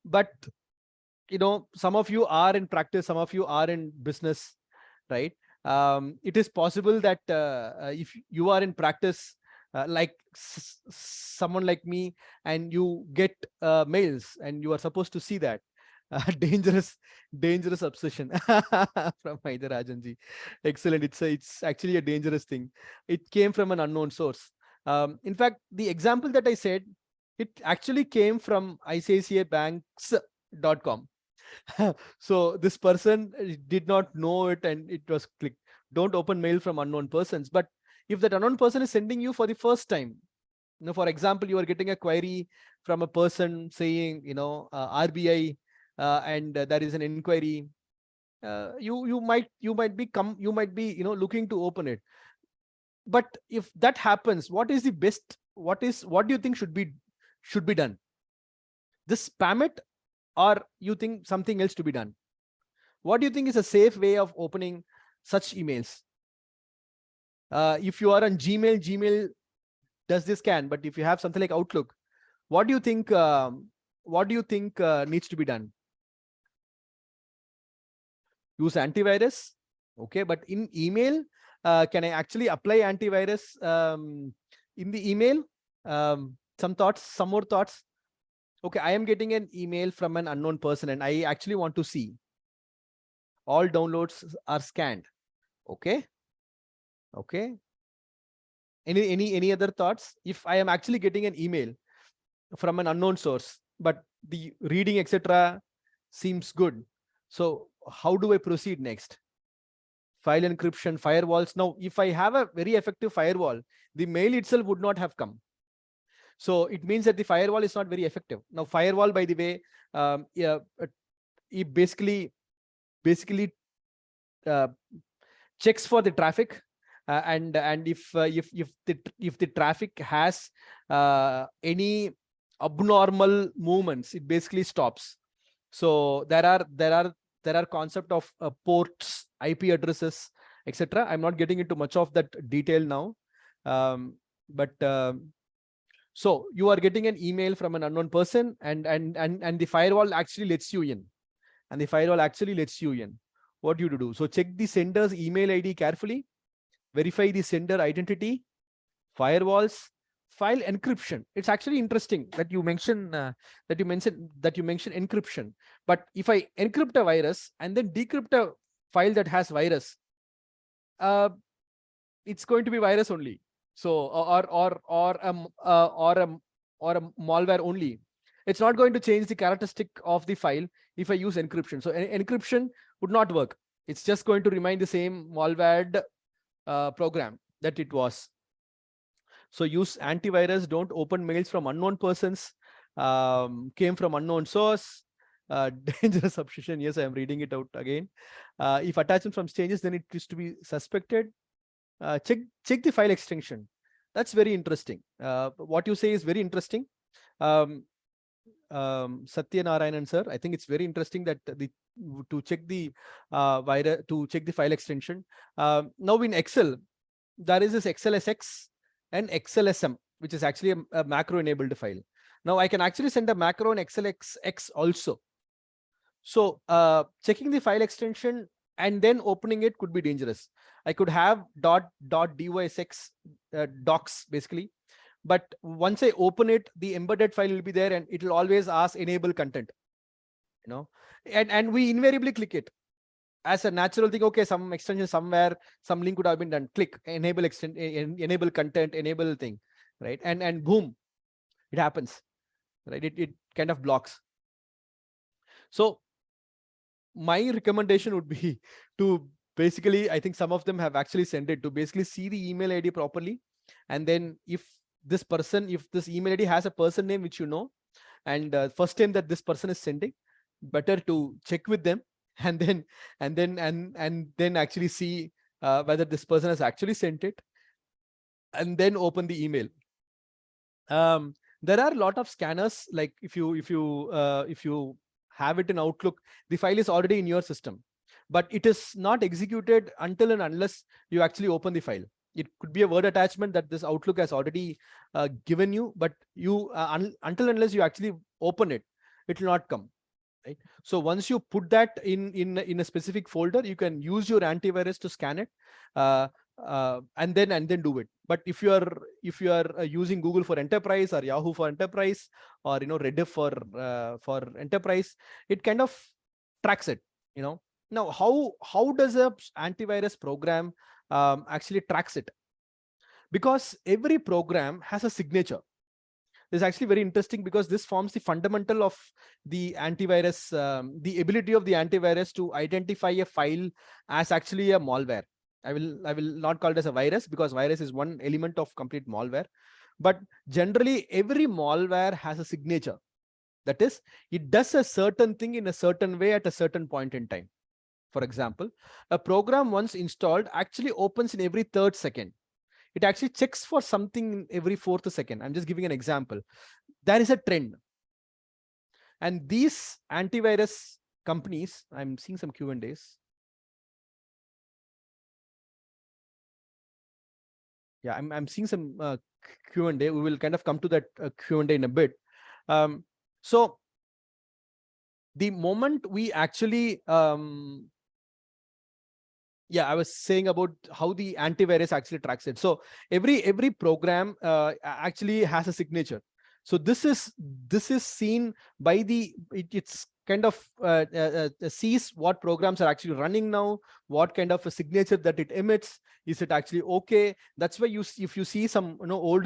But, you know, some of you are in practice, some of you are in business, right? It is possible that if you are in practice, like someone like me, and you get mails and you are supposed to see that. Dangerous obsession from Maitha Rajanji. Excellent. It's actually a dangerous thing. It came from an unknown source. In fact, the example that I said, it actually came from ICICIbanks.com. So this person did not know it, and it was clicked. Don't open mail from unknown persons. But if that unknown person is sending you for the first time, you know, for example, you are getting a query from a person saying, you know, RBI, and there is an inquiry, you might be, you know, looking to open it. But if that happens, what is the best? What do you think should be done? Just spam it, or you think something else to be done? What do you think is a safe way of opening such emails? If you are on Gmail does this scan, but if you have something like Outlook, what do you think needs to be done? Use antivirus. Okay, but in email, can I actually apply antivirus in the email? Some more thoughts. Okay, I am getting an email from an unknown person, and I actually want to see all downloads are scanned. Okay. Any other thoughts? If I am actually getting an email from an unknown source, but the reading, etc., seems good, so how do I proceed next? File encryption, firewalls. Now, if I have a very effective firewall, the mail itself would not have come. So it means that the firewall is not very effective. Now, firewall, by the way, it basically checks for the traffic, and if the traffic has any abnormal movements, it basically stops. So there are concept of ports, IP addresses, etc. I'm not getting into much of that detail now. So you are getting an email from an unknown person, and the firewall actually lets you in. What do you do? So check the sender's email ID carefully, verify the sender identity, firewalls, file encryption. It's actually interesting that you mention encryption. But if I encrypt a virus and then decrypt a file that has virus, it's going to be virus only. So or a malware only. It's not going to change the characteristic of the file if I use encryption. So encryption would not work. It's just going to remain the same malware program that it was. So use antivirus. Don't open mails from unknown persons. Came from unknown source. Dangerous substitution. Yes, I am reading it out again. If attachment from changes, then it is to be suspected. Check the file extension. That's very interesting. What you say is very interesting. Satya Narayanan sir, I think it's very interesting that to check the file extension. Now in Excel, there is this XLSX and XLSM, which is actually a macro enabled file. Now I can actually send a macro in XLSX also. So checking the file extension and then opening it could be dangerous. I could have .dysx docs basically, but once I open it, the embedded file will be there and it will always ask enable content, and we invariably click it as a natural thing. Okay, some extension somewhere, some link could have been done. Click enable enable content, enable thing, right? And boom, it happens, right? It kind of blocks. So my recommendation would be to basically, I think some of them have actually sent it, to basically see the email ID properly. And then if this email ID has a person name which and first time that this person is sending, better to check with them and then actually see whether this person has actually sent it, and then open the email. There are a lot of scanners, like if you have it in Outlook, the file is already in your system, but it is not executed until and unless you actually open the file. It could be a Word attachment that this Outlook has already given you, but you until and unless you actually open it, it will not come. Right. So once you put that in a specific folder, you can use your antivirus to scan it, and then do it. But if you are using Google for Enterprise or Yahoo for Enterprise, or Rediff for Enterprise, it kind of tracks it. Now how does a antivirus program actually tracks it? Because every program has a signature. This is actually very interesting because this forms the fundamental of the antivirus, the ability of the antivirus to identify a file as actually a malware. I will not call it as a virus, because virus is one element of complete malware. But generally, every malware has a signature. That is, it does a certain thing in a certain way at a certain point in time. For example, a program once installed actually opens in every 3rd second. It actually checks for something every 4th second. I'm just giving an example. There is a trend. And these antivirus companies, I'm seeing some Q&As. Yeah, I'm seeing some Q&A. We will kind of come to that Q&A in a bit. So the moment we actually, I was saying about how the antivirus actually tracks it. So every program actually has a signature. So this is seen by it's kind of sees what programs are actually running now, what kind of a signature that it emits. Is it actually okay? That's why if you see some old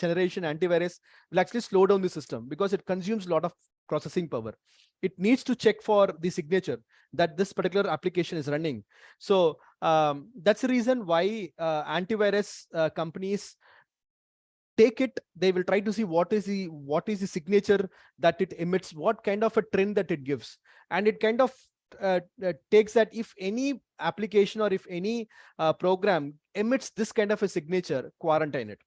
generation antivirus will actually slow down the system, because it consumes a lot of processing power. It needs to check for the signature that this particular application is running. So that's the reason why antivirus companies take it. They will try to see what is the signature that it emits, what kind of a trend that it gives, and it kind of takes that if any application or if any program emits this kind of a signature, quarantine it.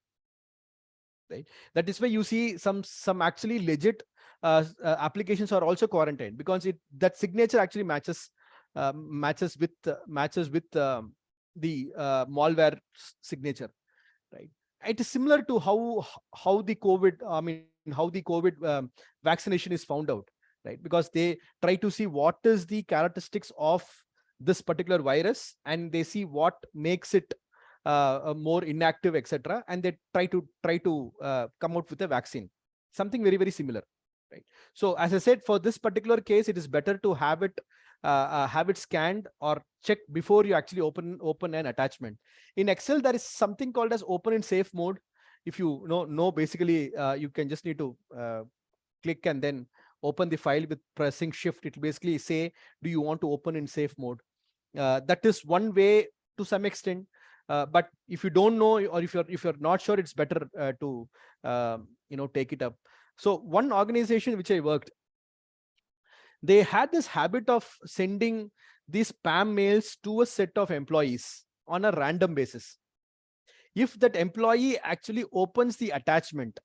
Right. That is why you see some actually legit applications are also quarantined, because that signature actually matches with the malware signature, right? It is similar to how the COVID vaccination is found out, right? Because they try to see what is the characteristics of this particular virus, and they see what makes it more inactive, etc., and they try to come out with a vaccine, something very, very similar, right? So as I said, for this particular case, it is better to have it scanned or checked before you actually open an attachment. In Excel, there is something called as open in safe mode. If you know basically, you can just need to click and then open the file with pressing shift. It will basically say, do you want to open in safe mode? That is one way to some extent. But if you don't know, or if you're not sure, it's better to take it up. So one organization which I worked, they had this habit of sending these spam mails to a set of employees on a random basis. If that employee actually opens the attachment,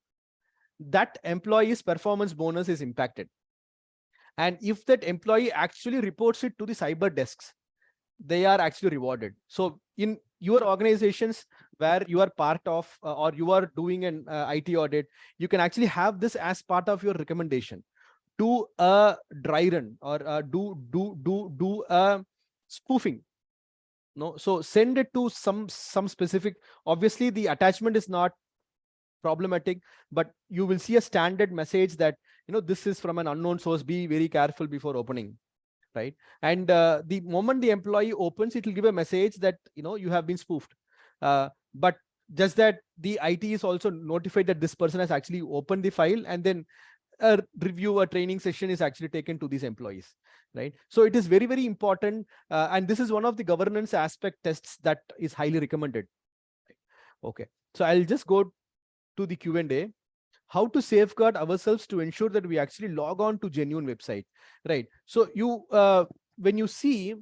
that employee's performance bonus is impacted. And if that employee actually reports it to the cyber desks, they are actually rewarded. So in your organizations where you are part of, or you are doing an IT audit, you can actually have this as part of your recommendation. Do a dry run, or do a spoofing. No, so send it to some specific. Obviously, the attachment is not problematic, but you will see a standard message that this is from an unknown source. Be very careful before opening, right? And the moment the employee opens, it will give a message that you have been spoofed. But just that the IT is also notified that this person has actually opened the file, and then a review, a training session is actually taken to these employees, right? So it is very, very important, and this is one of the governance aspect tests that is highly recommended. Okay, so I'll just go to the Q&A. How to safeguard ourselves to ensure that we actually log on to genuine website, right? So you when you see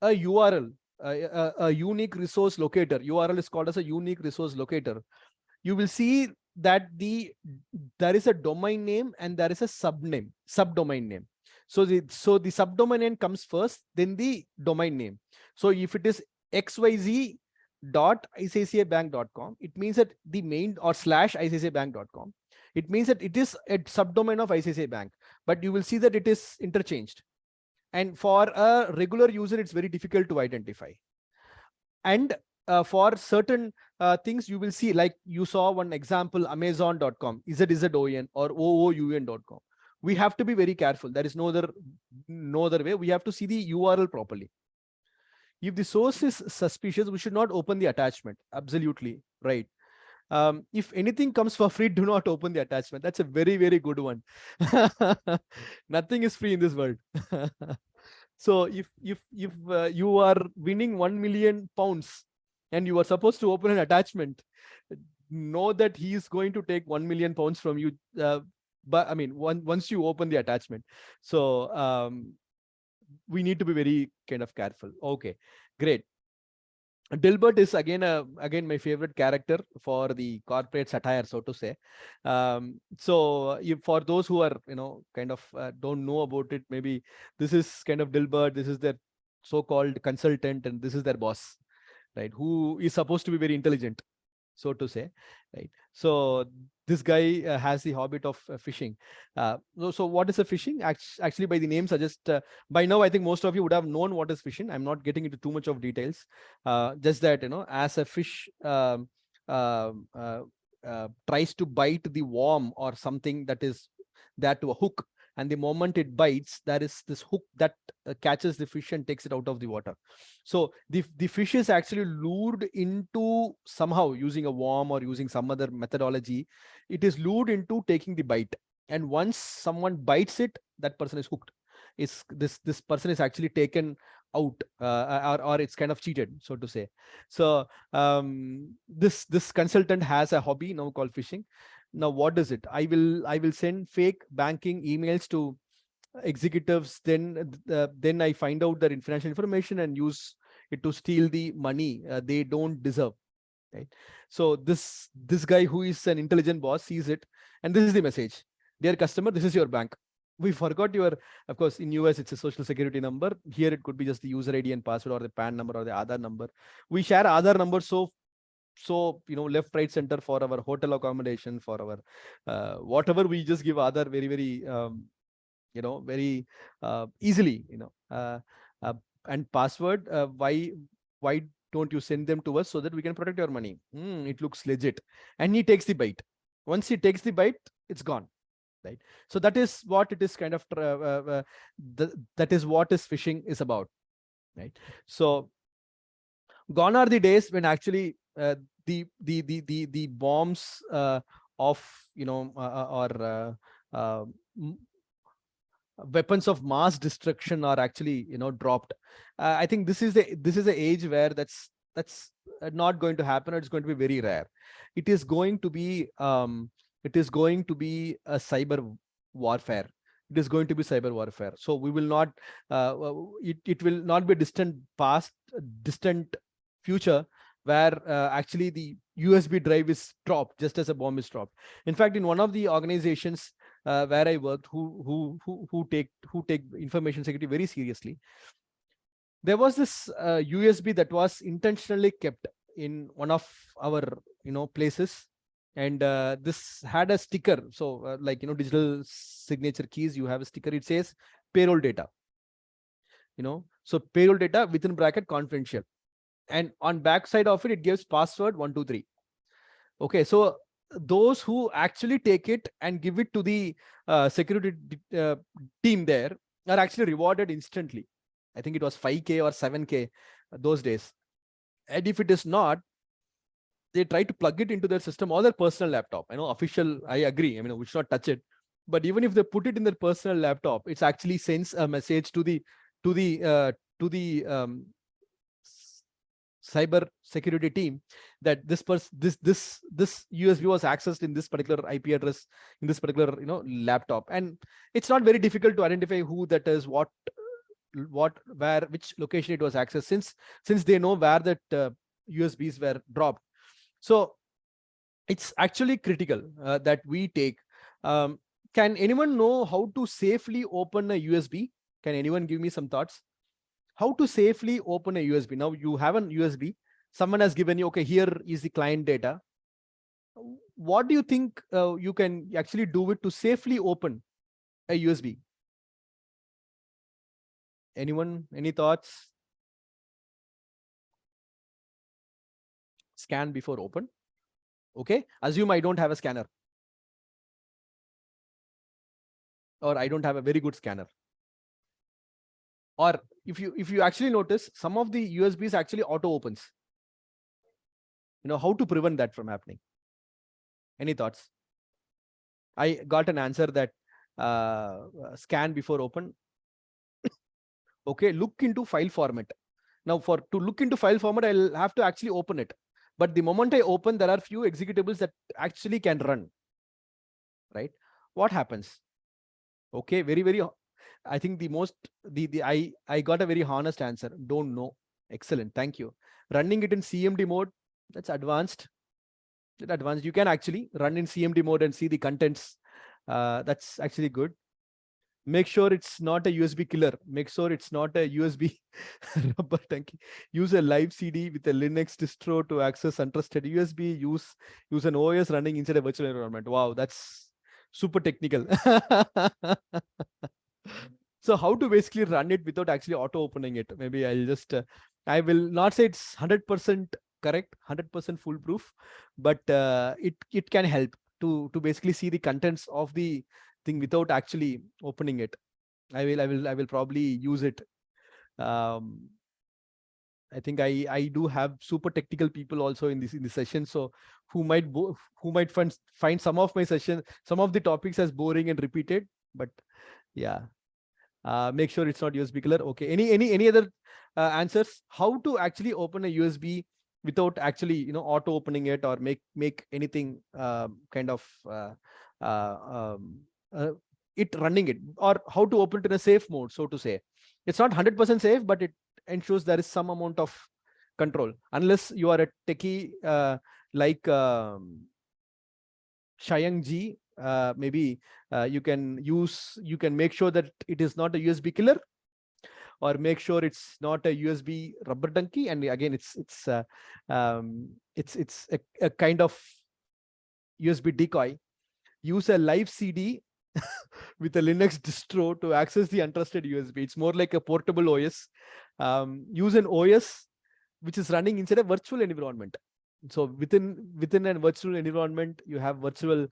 a URL, a unique resource locator, URL is called as a unique resource locator, you will see that there is a domain name and there is a subdomain name. So the subdomain name comes first, then the domain name. So if it is xyz.iccibank.com, it means that the main, or /iccibank.com, it means that it is a subdomain of ICICI Bank, but you will see that it is interchanged. And for a regular user, it's very difficult to identify. And for certain things, you will see, like you saw one example, amazon.com, ZZON or OOUN.com. We have to be very careful. There is no other way. We have to see the URL properly. If the source is suspicious, we should not open the attachment. Absolutely right. If anything comes for free, do not open the attachment. That's a very, very good one. Nothing is free in this world. So if you are winning £1 million and you are supposed to open an attachment, know that he is going to take £1 million from you. But I mean, once you open the attachment. So we need to be very kind of careful. Okay, great. Dilbert is again my favorite character for the corporate satire, so to say. So for those who are kind of don't know about it, maybe this is kind of Dilbert. This is their so-called consultant, and this is their boss, right? Who is supposed to be very intelligent, so to say, right? So this guy has the habit of phishing. So what is a phishing? Actually, by the name suggests, by now I think most of you would have known what is phishing. I'm not getting into too much of details. Just that as a fish tries to bite the worm or something that is there to a hook, and the moment it bites, there is this hook that catches the fish and takes it out of the water. So the fish is actually lured into, somehow using a worm or using some other methodology, it is lured into taking the bite. And once someone bites it, that person is hooked. This person is actually taken out, or it's kind of cheated, so to say. So this consultant has a hobby now called phishing. Now, what is it? I will send fake banking emails to executives. Then I find out their financial information and use it to steal the money they don't deserve. Right. So this guy, who is an intelligent boss, sees it, and this is the message. dear customer, this is your bank. We forgot your, of course, in US, it's a social security number. Here, it could be just the user ID and password, or the PAN number, or the Aadhaar number. We share Aadhaar number. So, left, right, center for our hotel accommodation, for our, whatever, we just give Aadhaar very, very, very easily, and password, why don't you send them to us so that we can protect your money? It looks legit. And he takes the bite. Once he takes the bite, it's gone. Right. So that is what it is kind of, that is what is phishing is about. Right. So gone are the days when actually the bombs of, or weapons of mass destruction are actually, dropped. I think this is the age where that's not going to happen, or it's going to be very rare. It is going to be a cyber warfare. It is going to be cyber warfare. So we will not, it will not be distant future where actually the USB drive is dropped just as a bomb is dropped. In fact, in one of the organizations where I worked, who take information security very seriously, there was this USB that was intentionally kept in one of our places, and this had a sticker. So like digital signature keys, you have a sticker. It says payroll data. So payroll data within bracket confidential, and on back side of it, it gives password 123. Okay, so those who actually take it and give it to the security team there are actually rewarded instantly. I think it was 5K or 7K those days. And if it is not, they try to plug it into their system or their personal laptop. Official, I agree. We should not touch it. But even if they put it in their personal laptop, it actually sends a message to the cyber security team that this USB was accessed in this particular IP address in this particular laptop. And it's not very difficult to identify who that is, what, where, which location it was accessed, since they know where that USBs were dropped. So it's actually critical that we take. Can anyone know how to safely open a USB? Can anyone give me some thoughts? How to safely open a USB? Now you have an USB. Someone has given you, okay, here is the client data. What do you think you can actually do it to safely open a USB? Anyone? Any thoughts? Scan before open. Okay. Assume I don't have a scanner, or I don't have a very good scanner. Or if you actually notice, some of the USBs actually auto opens. How to prevent that from happening? Any thoughts? I got an answer that scan before open. Okay, look into file format. Now to look into file format, I'll have to actually open it. But the moment I open, there are few executables that actually can run. Right? What happens? Okay, very, very, I think I got a very honest answer. Don't know. Excellent. Thank you. Running it in CMD mode, that's advanced. You can actually run in CMD mode and see the contents. That's actually good. Make sure it's not a USB killer. Make sure it's not a USB rubber tanky. Use a live CD with a Linux distro to access untrusted USB. Use an OS running inside a virtual environment. Wow, that's super technical. So how to basically run it without actually auto opening it? Maybe I'll just, I will not say it's 100% correct, 100% foolproof, but it can help to basically see the contents of the thing without actually opening it. I will probably use it. I think I do have super technical people also in this session, so who might find some of my session, some of the topics as boring and repeated, but yeah. Make sure it's not USB killer. Okay. Any other answers? How to actually open a USB without actually auto opening it, or make anything kind of it running it, or how to open it in a safe mode, so to say. It's not 100% safe, but it ensures there is some amount of control, unless you are a techie like Shayang ji maybe you can make sure that it is not a USB killer, or make sure it's not a USB rubber ducky. And again, it's a kind of USB decoy. Use a live CD with a Linux distro to access the untrusted USB. It's more like a portable OS. Use an OS which is running inside a virtual environment. So within a virtual environment, you have virtual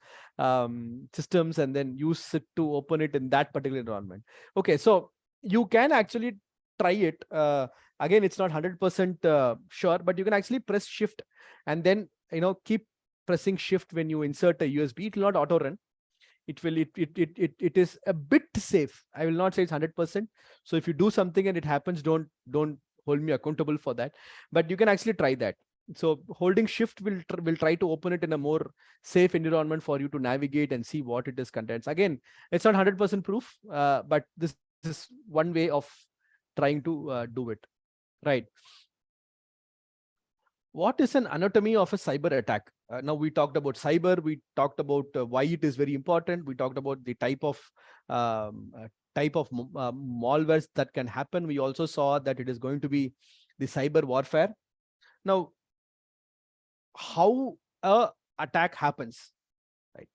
systems, and then use it to open it in that particular environment. Okay, so you can actually try it. Again, it's not 100% sure, but you can actually press Shift and then keep pressing Shift when you insert a USB. It will not auto run. It is a bit safe. I will not say it's 100%. So if you do something and it happens, don't hold me accountable for that. But you can actually try that. So holding Shift will try to open it in a more safe environment for you to navigate and see what it is contains. Again, it's not 100% proof, but this is one way of trying to do it, right? What is an anatomy of a cyber attack? Now we talked about cyber, we talked about why it is very important. We talked about the type of malwares that can happen. We also saw that it is going to be the cyber warfare. Now, how a attack happens, right?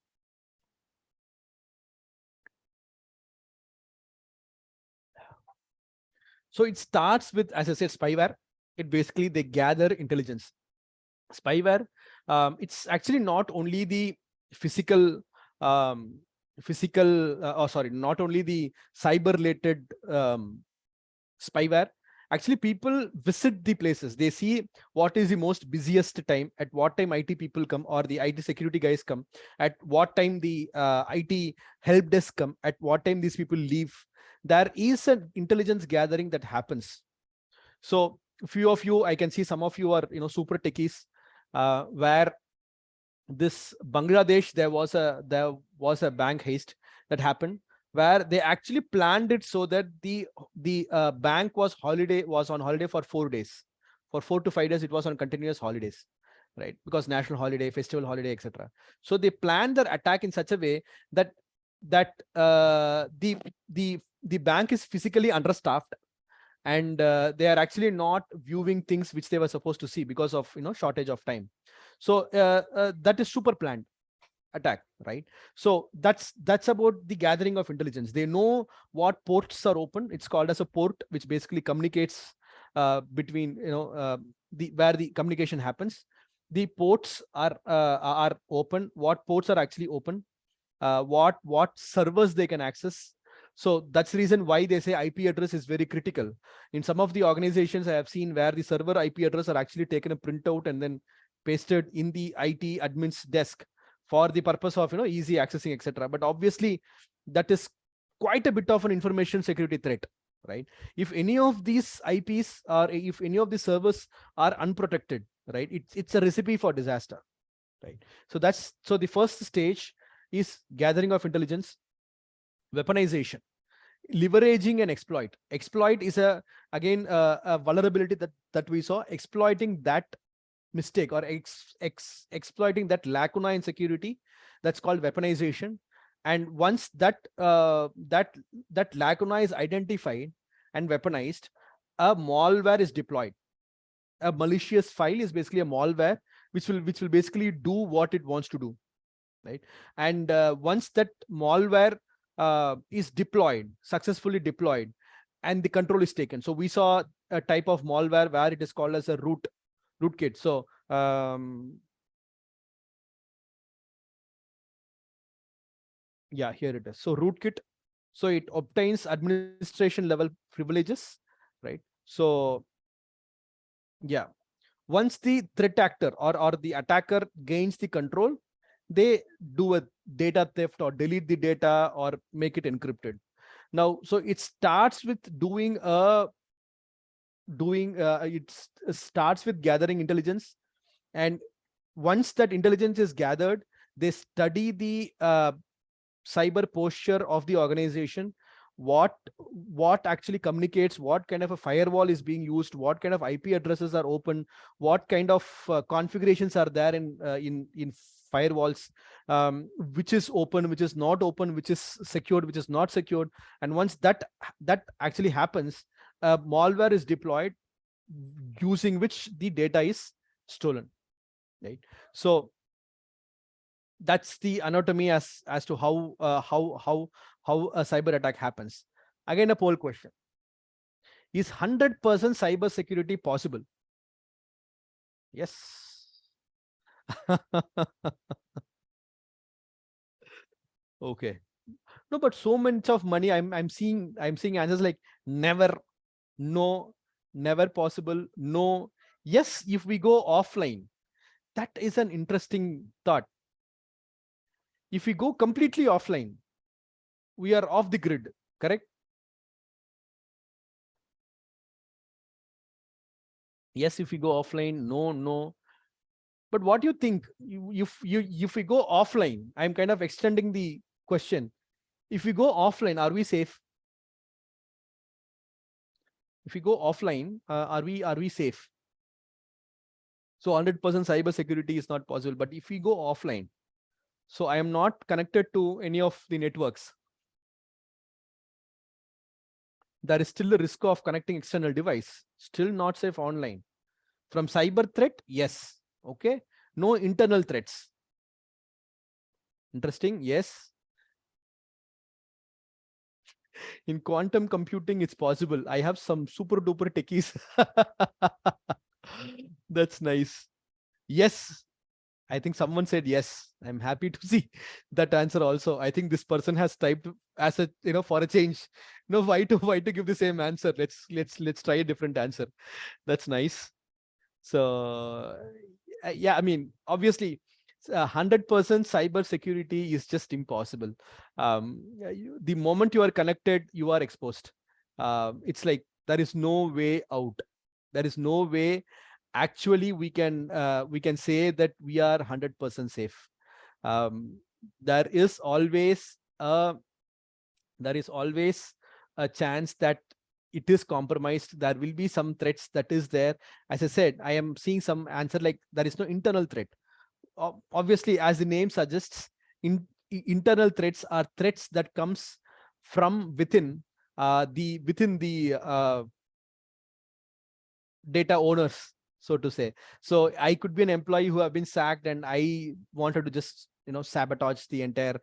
So it starts with, as I said, spyware. It basically, they gather intelligence. Spyware, it's actually not only the physical, not only the cyber related spyware. Actually, people visit the places. They see what is the most busiest time, at what time IT people come, or the IT security guys come, at what time the IT help desk come, at what time these people leave. There is an intelligence gathering that happens. So few of you, I can see some of you are super techies, where this Bangladesh, there was a bank heist that happened, where they actually planned it so that the bank was on holiday for 4 days. For 4 to 5 days, it was on continuous holidays, right? Because national holiday, festival holiday, etc. So they planned their attack in such a way that the bank is physically understaffed, and they are actually not viewing things which they were supposed to see because of shortage of time. So that is super planned attack, right? So that's about the gathering of intelligence. They know what ports are open. It's called as a port, which basically communicates between where the communication happens. The ports are open. What ports are actually open? What servers they can access. So that's the reason why they say IP address is very critical. In some of the organizations I have seen where the server IP address are actually taken a printout and then pasted in the IT admin's desk for the purpose of easy accessing, etc. But obviously that is quite a bit of an information security threat, right? If any of these IPs or if any of the servers are unprotected, right, it's a recipe for disaster, right? So the first stage is gathering of intelligence. Weaponization, leveraging an exploit. Exploit is again a vulnerability that we saw. Exploiting that mistake or exploiting that lacuna in security, that's called weaponization. And once that lacuna is identified and weaponized, a malware is deployed. A malicious file is basically a malware which will basically do what it wants to do, right? And once that malware is successfully deployed, and the control is taken. So we saw a type of malware where it is called as a rootkit. So yeah, here it is. So rootkit, so it obtains administration level privileges, right? So yeah, once the threat actor or the attacker gains the control, they do a data theft or delete the data or make it encrypted. Now, so it starts with it starts with gathering intelligence, and once that intelligence is gathered, they study the cyber posture of the organization. What actually communicates, what kind of a firewall is being used, what kind of IP addresses are open, what kind of configurations are there in firewalls, which is open, which is not open, which is secured, which is not secured. And once that actually happens, malware is deployed using which the data is stolen, right? So that's the anatomy as to how a cyber attack happens. Again, a poll question: is 100% cyber security possible? Yes. Okay. No, but so much of money. I'm seeing answers like never, no, never possible, no, yes. If we go offline, that is an interesting thought. If we go completely offline, we are off the grid, correct? Yes, if we go offline, no. But what do you think? If we go offline, I'm kind of extending the question. If we go offline, are we safe? If we go offline, are we safe? So 100% cyber security is not possible. But if we go offline, so I am not connected to any of the networks, there is still a risk of connecting external device. Still not safe online. From cyber threat, yes. Okay. No internal threats. Interesting. Yes. In quantum computing, it's possible. I have some super duper techies. That's nice. Yes. I think someone said yes. I'm happy to see that answer also. I think this person has typed as a, for a change. Why to give the same answer? Let's try a different answer. That's nice. So yeah, I mean, obviously 100% cyber security is just impossible. The moment you are connected, you are exposed. It's like there is no way out. There is no way actually we can say that we are 100% safe. There is always a chance that it is compromised. There will be some threats that is there. As I said, I am seeing some answer like there is no internal threat. Obviously, as the name suggests, internal threats are threats that comes from within the data owners, so to say. So I could be an employee who have been sacked and I wanted to just sabotage the entire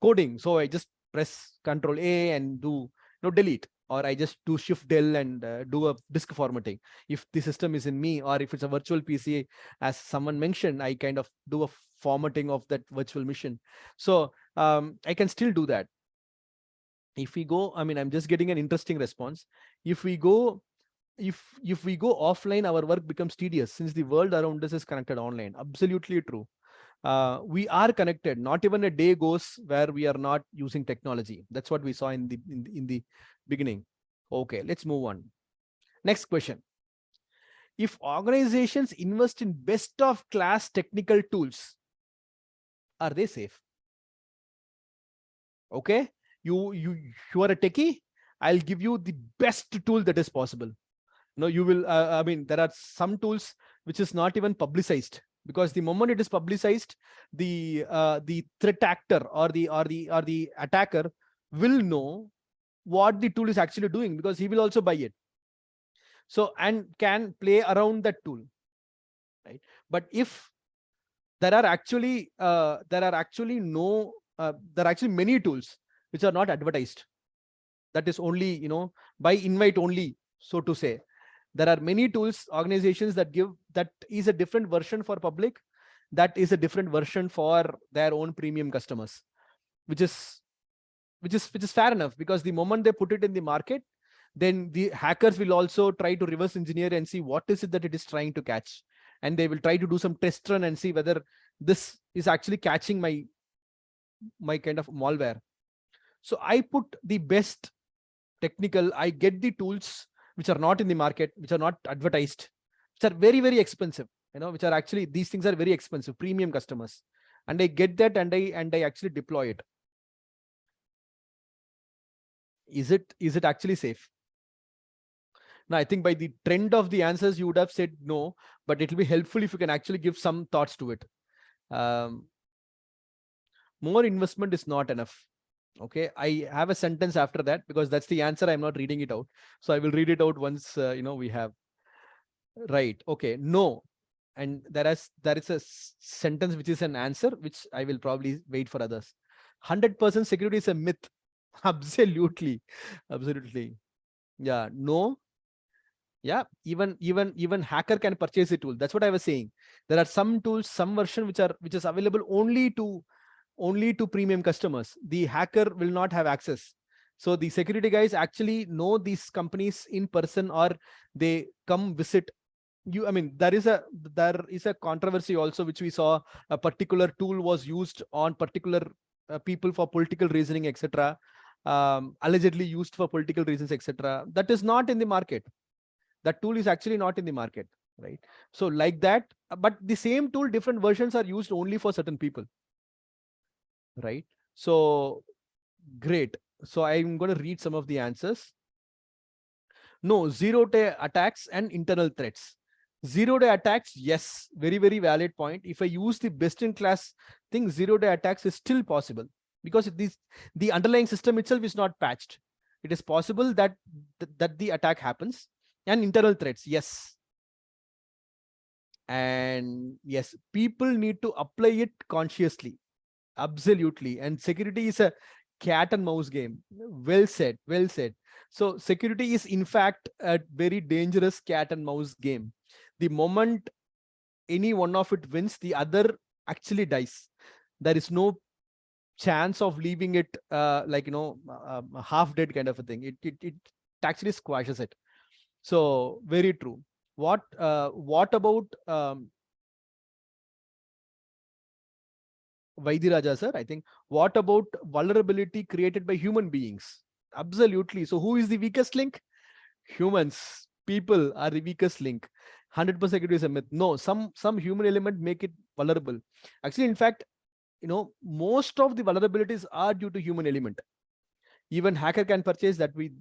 coding. So I just press Control A and do delete, or I just do Shift Del and do a disk formatting. If the system is in me, or if it's a virtual PC, as someone mentioned, I kind of do a formatting of that virtual machine. So I can still do that. If we go, I mean, I'm just getting an interesting response. If we go offline, our work becomes tedious since the world around us is connected online. Absolutely true. We are connected. Not even a day goes where we are not using technology. That's what we saw in the beginning. Okay, let's move on. Next question. If organizations invest in best of class technical tools, are they safe? Okay, you are a techie. I'll give you the best tool that is possible. You will, I mean, there are some tools which is not even publicized, because the moment it is publicized, the threat actor or the attacker will know what the tool is actually doing, because he will also buy it. So, and can play around that tool, right? But if there are actually many tools which are not advertised, that is only by invite only, so to say. There are many tools, organizations that give, that is a different version for public, that is a different version for their own premium customers, which is fair enough, because the moment they put it in the market, then the hackers will also try to reverse engineer and see what is it that it is trying to catch, and they will try to do some test run and see whether this is actually catching my kind of malware. So I put the best technical, I get the tools which are not in the market, which are not advertised, which are very, very expensive, which are actually, these things are very expensive, premium customers. And I get that and I actually deploy it. Is it actually safe? Now, I think by the trend of the answers, you would have said no, but it will be helpful if you can actually give some thoughts to it. More investment is not enough. Okay, I have a sentence after that because that's the answer. I'm not reading it out, so I will read it out once we have. Right. Okay. No. And there is a sentence which is an answer, which I will probably wait for others. 100% security is a myth. Absolutely. Absolutely. Yeah. No. Yeah. Even hacker can purchase a tool. That's what I was saying. There are some tools, some version which is available only to premium customers. The hacker will not have access. So the security guys actually know these companies in person, or they come visit you. I mean, there is a controversy also, which we saw. A particular tool was used on particular people for political reasoning, etc. Allegedly used for political reasons, etc. That is not in the market. That tool is actually not in the market, right? So like that, but the same tool, different versions are used only for certain people, right? So great. So I'm going to read some of the answers. No, zero-day attacks and internal threats. Zero-day attacks, yes, very, very valid point. If I use the best-in-class thing, zero-day attacks is still possible because the underlying system itself is not patched. It is possible that the attack happens. And internal threats, yes. And yes, people need to apply it consciously. Absolutely. And security is a cat and mouse game. Well said. Well said. So security is in fact a very dangerous cat and mouse game. The moment any one of it wins, the other actually dies. There is no chance of leaving it half dead kind of a thing. It actually squashes it. So very true. What about Vaidiraja sir? I think, what about vulnerability created by human beings? Absolutely. So who is the weakest link? Humans. People are the weakest link. 100% security is a myth. No, some human element make it vulnerable. Actually, in fact, most of the vulnerabilities are due to human element. Even hacker can purchase, that we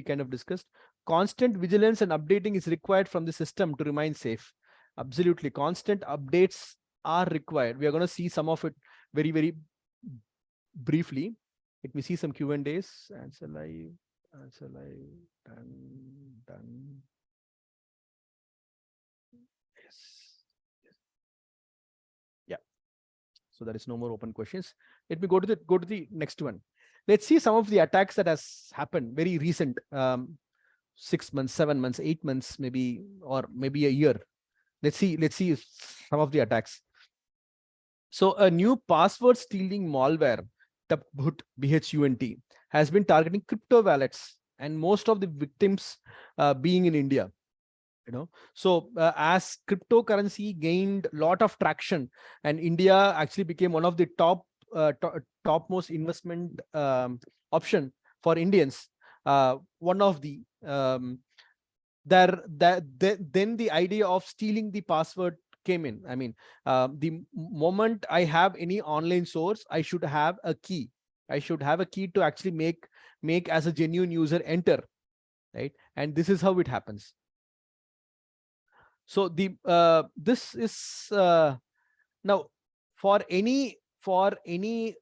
kind of discussed. Constant vigilance and updating is required from the system to remain safe. Absolutely. Constant updates are required. We are going to see some of it very, very briefly. Let me see some Q&As. Answer live, done. Yes. Yeah. So there is no more open questions. Let me go to the next one. Let's see some of the attacks that has happened very recent, 6 months, 7 months, 8 months, maybe, or maybe a year. Let's see some of the attacks. So a new password stealing malware, BHUNT, has been targeting crypto wallets, and most of the victims being in India. So as cryptocurrency gained a lot of traction, and India actually became one of the topmost investment option for Indians. One of the then the idea of stealing the password came in. I mean, the moment I have any online source, I should have a key. I should have a key to actually make as a genuine user enter, right? And this is how it happens. So this is now for any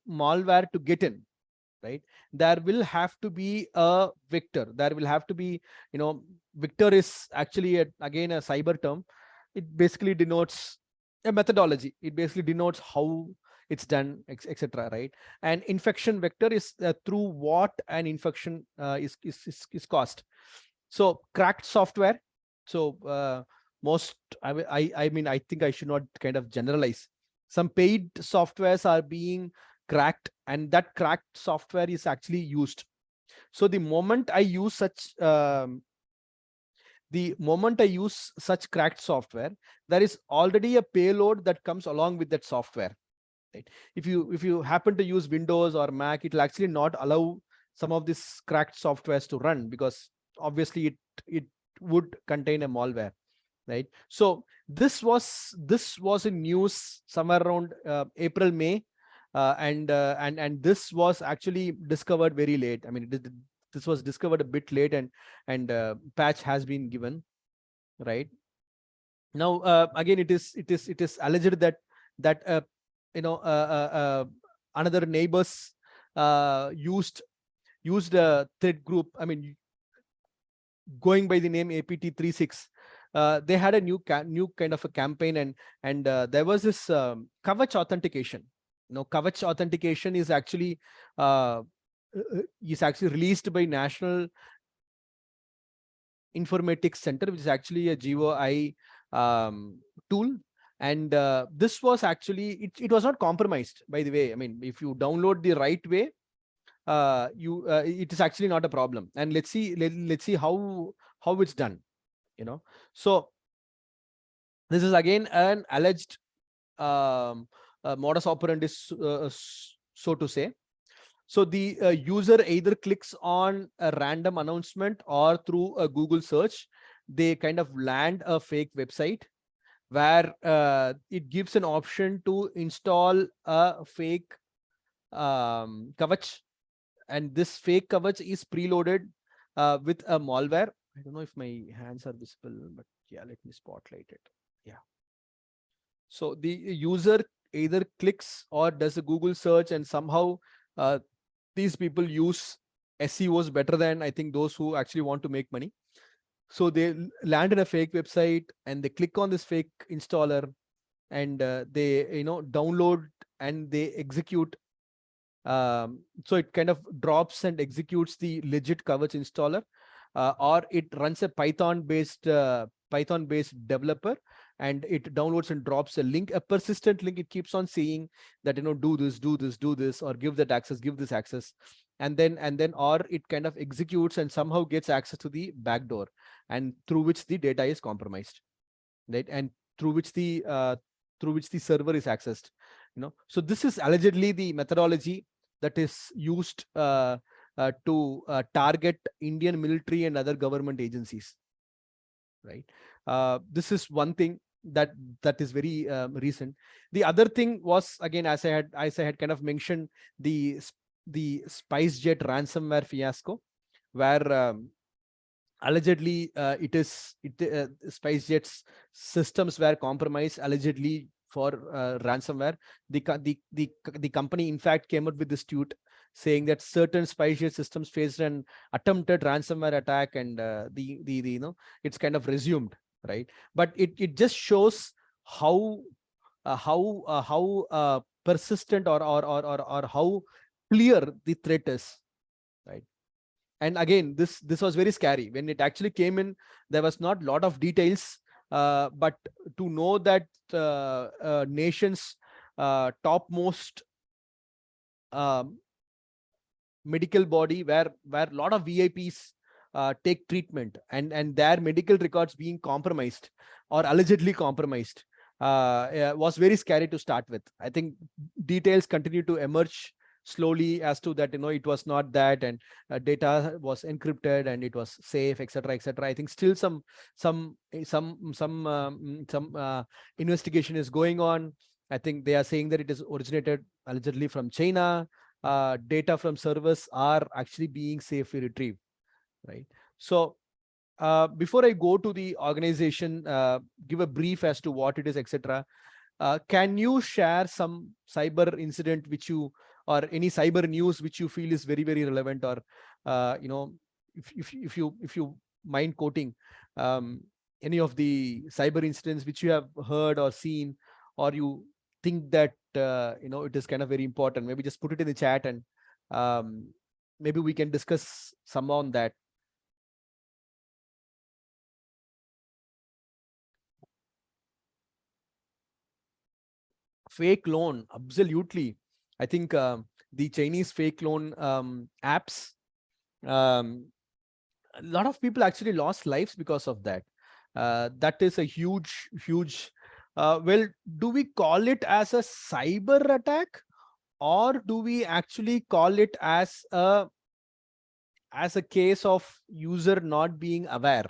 malware to get in, right? There will have to be a vector. There will have to be, vector is actually again a cyber term. It basically denotes a methodology. It basically denotes how it's done, etc. Right? And infection vector is through what an infection is caused. So cracked software. So I mean, I think I should not kind of generalize. Some paid softwares are being cracked, and that cracked software is actually used. So the moment I use such cracked software, there is already a payload that comes along with that software, right? If you happen to use Windows or Mac, it will actually not allow some of these cracked softwares to run, because obviously it would contain a malware, right? So this was in news somewhere around April, May, and this was actually discovered very late. I mean, this was discovered a bit late, and patch has been given, right? Now again, it is alleged that another neighbors used a thread group. I mean, going by the name APT36. They had a new kind of a campaign, and there was this Kavach authentication. Kavach authentication is actually released by National Informatics Center, which is actually a GOI tool. And this was actually, it was not compromised, by the way. I mean, if you download the right way, it is actually not a problem. And let's see how it's done. So this is again an alleged modus operandi, so to say. So the user either clicks on a random announcement, or through a Google search, they kind of land a fake website where it gives an option to install a fake Kavach, and this fake Kavach is preloaded with a malware. I don't know if my hands are visible, but yeah, let me spotlight it. Yeah. So the user either clicks or does a Google search, and somehow these people use SEOs better than, I think, those who actually want to make money. So they land in a fake website and they click on this fake installer, and they download and they execute. So it kind of drops and executes the legit Kavach installer, or it runs a Python-based developer, and it downloads and drops a link, a persistent link. It keeps on saying that, do this, or give that access, give this access, and then or it kind of executes and somehow gets access to the backdoor, and through which the data is compromised, right? And through which the server is accessed. So this is allegedly the methodology that is used to target Indian military and other government agencies, right? This is one thing that is very recent. The other thing was, again, as I had kind of mentioned, the SpiceJet ransomware fiasco, where allegedly SpiceJet's systems were compromised, allegedly, for ransomware. The company in fact came up with this tweet saying that certain SpiceJet systems faced an attempted ransomware attack, and it's kind of resumed, right? But it just shows how persistent or how clear the threat is, right? And again, this was very scary when it actually came in. There was not a lot of details, but to know that nation's topmost medical body, where a lot of VIPs take treatment, and their medical records being compromised or allegedly compromised, was very scary to start with. I think details continue to emerge slowly as to that, it was not that, and data was encrypted and it was safe, etc., etc. I think still some investigation is going on. I think they are saying that it is originated allegedly from China. Data from servers are actually being safely retrieved, right? So before I go to the organization, give a brief as to what it is, etc. Can you share some cyber incident which you, or any cyber news which you feel is very, very relevant, or if you mind quoting any of the cyber incidents which you have heard or seen, or you think that it is kind of very important? Maybe just put it in the chat, and maybe we can discuss some on that. Fake loan, absolutely. I think the Chinese fake loan apps, a lot of people actually lost lives because of that. That is a huge well, do we call it as a cyber attack, or do we actually call it as a case of user not being aware?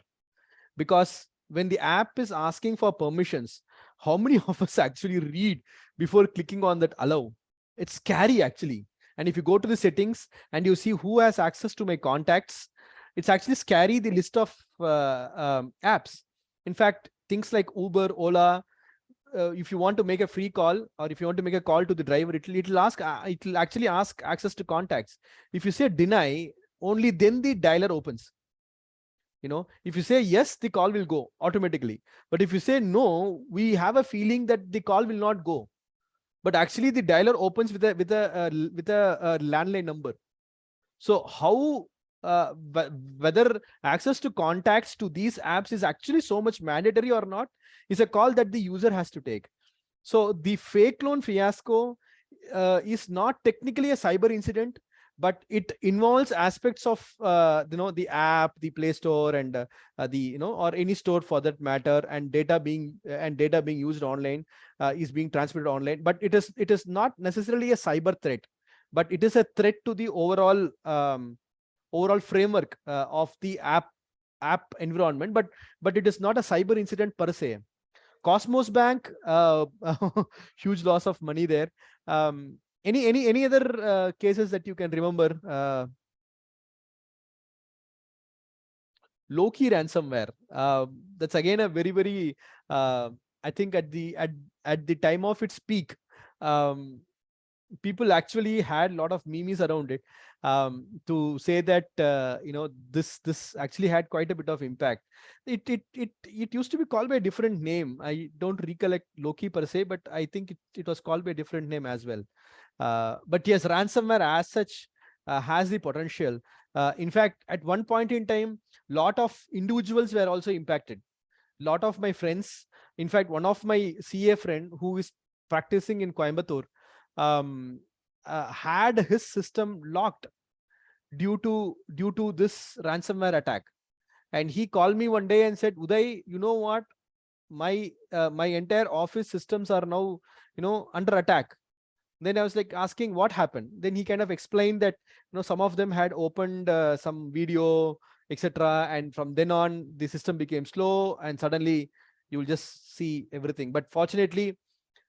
Because when the app is asking for permissions, how many of us actually read before clicking on that allow? It's scary, actually. And if you go to the settings and you see who has access to my contacts, it's actually scary, the list of apps. In fact, things like Uber, Ola, if you want to make a free call, or if you want to make a call to the driver, it'll actually ask access to contacts. If you say deny, only then the dialer opens. If you say yes, the call will go automatically. But if you say no, we have a feeling that the call will not go. But actually, the dialer opens with a landline number. So how whether access to contacts to these apps is actually so much mandatory or not is a call that the user has to take. So the fake loan fiasco is not technically a cyber incident, but it involves aspects of the app, the Play Store, and or any store for that matter, and data being used online, is being transmitted online. But it is not necessarily a cyber threat, but it is a threat to the overall framework of the app environment. But it is not a cyber incident per se. Cosmos Bank, huge loss of money there. Any other cases that you can remember? Low-key ransomware. That's again a very I think at the time of its peak, people actually had a lot of memes around it, to say that this actually had quite a bit of impact. It used to be called by a different name. I don't recollect Loki per se, but I think it was called by a different name as well. But yes, ransomware as such has the potential. In fact, at one point in time, lot of individuals were also impacted. Lot of my friends, in fact, one of my CA friend who is practicing in Coimbatore, had his system locked due to this ransomware attack. And he called me one day and said, Uday, you know what, my entire office systems are now under attack. Then I was like asking what happened. Then he kind of explained that some of them had opened some video, etc., and from then on the system became slow, and suddenly you will just see everything. But fortunately,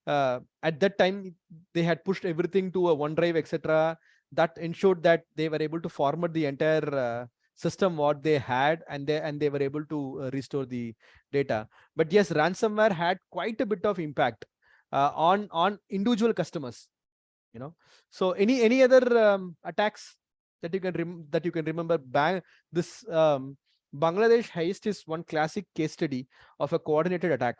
at that time they had pushed everything to a OneDrive, etc. That ensured that they were able to format the entire system what they had, and they were able to restore the data. But yes, ransomware had quite a bit of impact on individual customers. So any other attacks that you can remember? This Bangladesh heist is one classic case study of a coordinated attack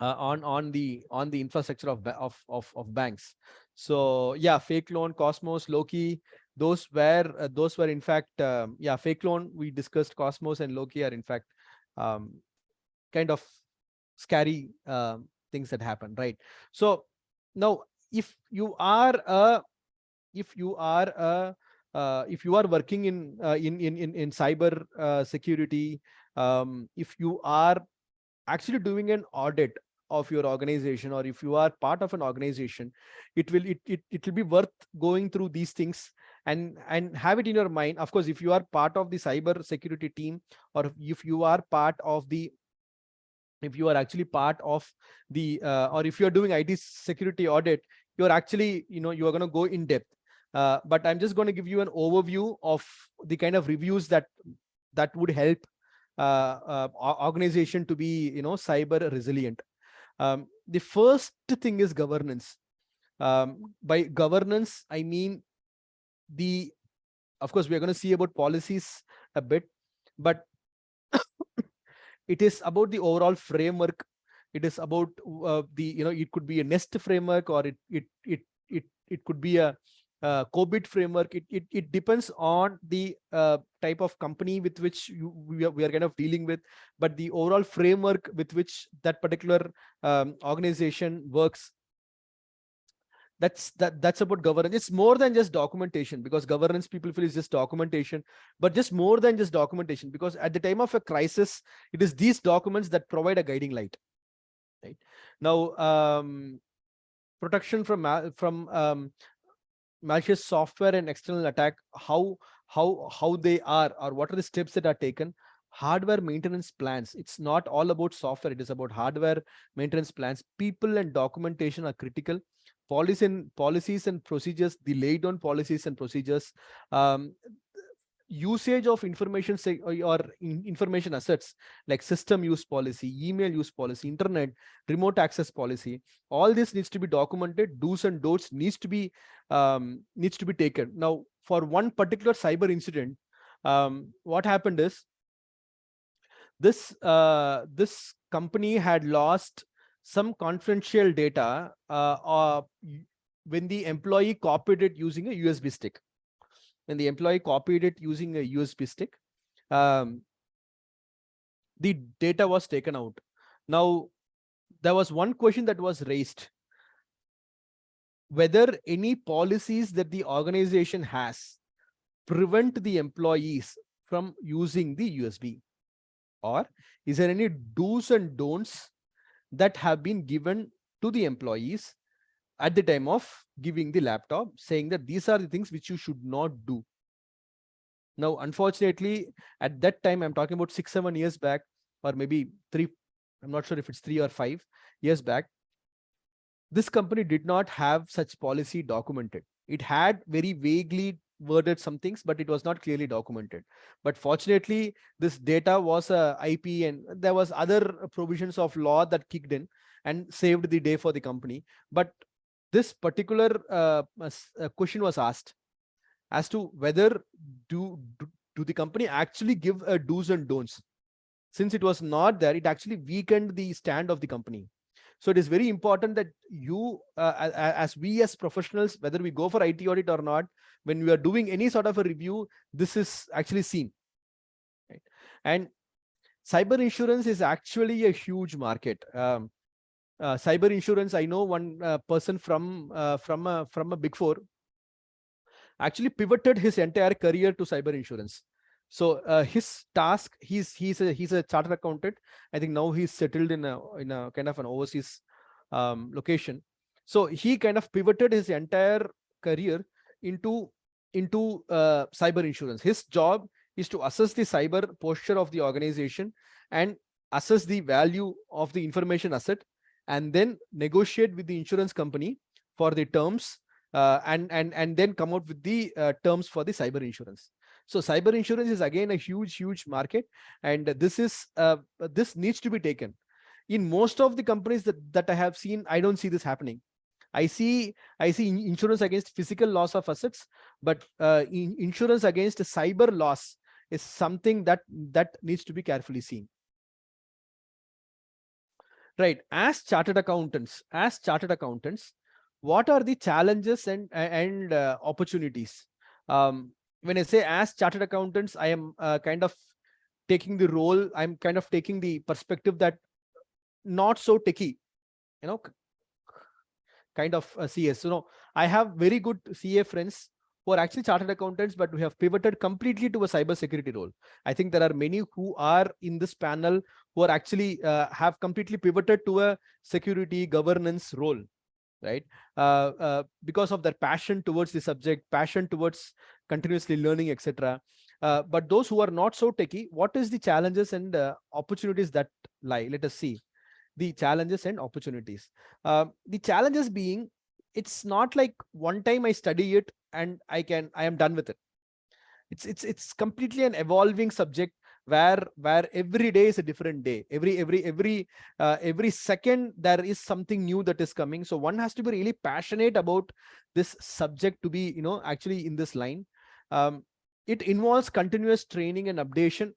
on the infrastructure of banks. So yeah, fake loan, Cosmos, Loki, those were in fact fake loan we discussed. Cosmos and Loki are in fact kind of scary things that happen, right? So now if you are working in cyber security, if you are actually doing an audit of your organization, or if you are part of an organization, it will be worth going through these things and have it in your mind. Of course, if you are part of the cyber security team, or if you are actually part of the or if you're doing IT security audit, you're actually you are going to go in depth. But I'm just going to give you an overview of the kind of reviews that would help organization to be cyber resilient. The first thing is governance. By governance, I mean of course we are going to see about policies a bit, but it is about the overall framework. It is about it could be a NEST framework, or it could be a COBIT framework. It depends on the type of company with which we are kind of dealing with, but the overall framework with which that particular organization works, that's about governance. It's more than just documentation, because governance people feel is just documentation, but just more than just documentation, because at the time of a crisis, it is these documents that provide a guiding light, right? Now, protection from malicious software and external attack, how they are, or what are the steps that are taken. Hardware maintenance plans. It's not all about software, it is about hardware maintenance plans. People and documentation are critical. Policies and procedures, the laid down policies and procedures. usage of information or information assets like system use policy, email use policy, internet, remote access policy, all this needs to be documented. Do's and don'ts needs to be taken. Now, for one particular cyber incident, what happened is this company had lost some confidential data when the employee copied it using a USB stick. When the employee copied it using a USB stick, the data was taken out. Now, there was one question that was raised, whether any policies that the organization has prevent the employees from using the USB, or is there any do's and don'ts that have been given to the employees at the time of giving the laptop, saying that these are the things which you should not do. Now, unfortunately, at that time, I'm talking about 6-7 years back, or maybe 3, I'm not sure if it's 3 or 5 years back, this company did not have such policy documented. It had very vaguely worded some things, but it was not clearly documented. But fortunately, this data was a IP, and there was other provisions of law that kicked in and saved the day for the company. But this particular question was asked as to whether do the company actually give a do's and don'ts. Since it was not there, it actually weakened the stand of the company. So it is very important that you, as professionals, whether we go for IT audit or not, when we are doing any sort of a review, this is actually seen. Right? And cyber insurance is actually a huge market. Cyber insurance, I know one person from a Big Four actually pivoted his entire career to cyber insurance. So his task, he's a chartered accountant. I think now he's settled in a kind of an overseas location. So he kind of pivoted his entire career into cyber insurance. His job is to assess the cyber posture of the organization and assess the value of the information asset, and then negotiate with the insurance company for the terms, and then come out with the terms for the cyber insurance. So cyber insurance is again a huge market, and this needs to be taken. In most of the companies that I have seen, I don't see this happening. I see insurance against physical loss of assets, but insurance against cyber loss is something that needs to be carefully seen. Right. As chartered accountants, what are the challenges and opportunities? When I say as chartered accountants, I am kind of taking the role. I'm kind of taking the perspective that not so techie, kind of CS. So no, I have very good CA friends who are actually chartered accountants, but we have pivoted completely to a cybersecurity role. I think there are many who are in this panel who are actually have completely pivoted to a security governance role, right? Because of their passion towards the subject, passion towards continuously learning, etc. But those who are not so techie, what is the challenges and opportunities that lie? Let us see the challenges and opportunities. The challenges being, it's not like one time I study it and I am done with it. It's completely an evolving subject where every day is a different day. Every second there is something new that is coming. So one has to be really passionate about this subject to be, actually in this line. It involves continuous training and updation.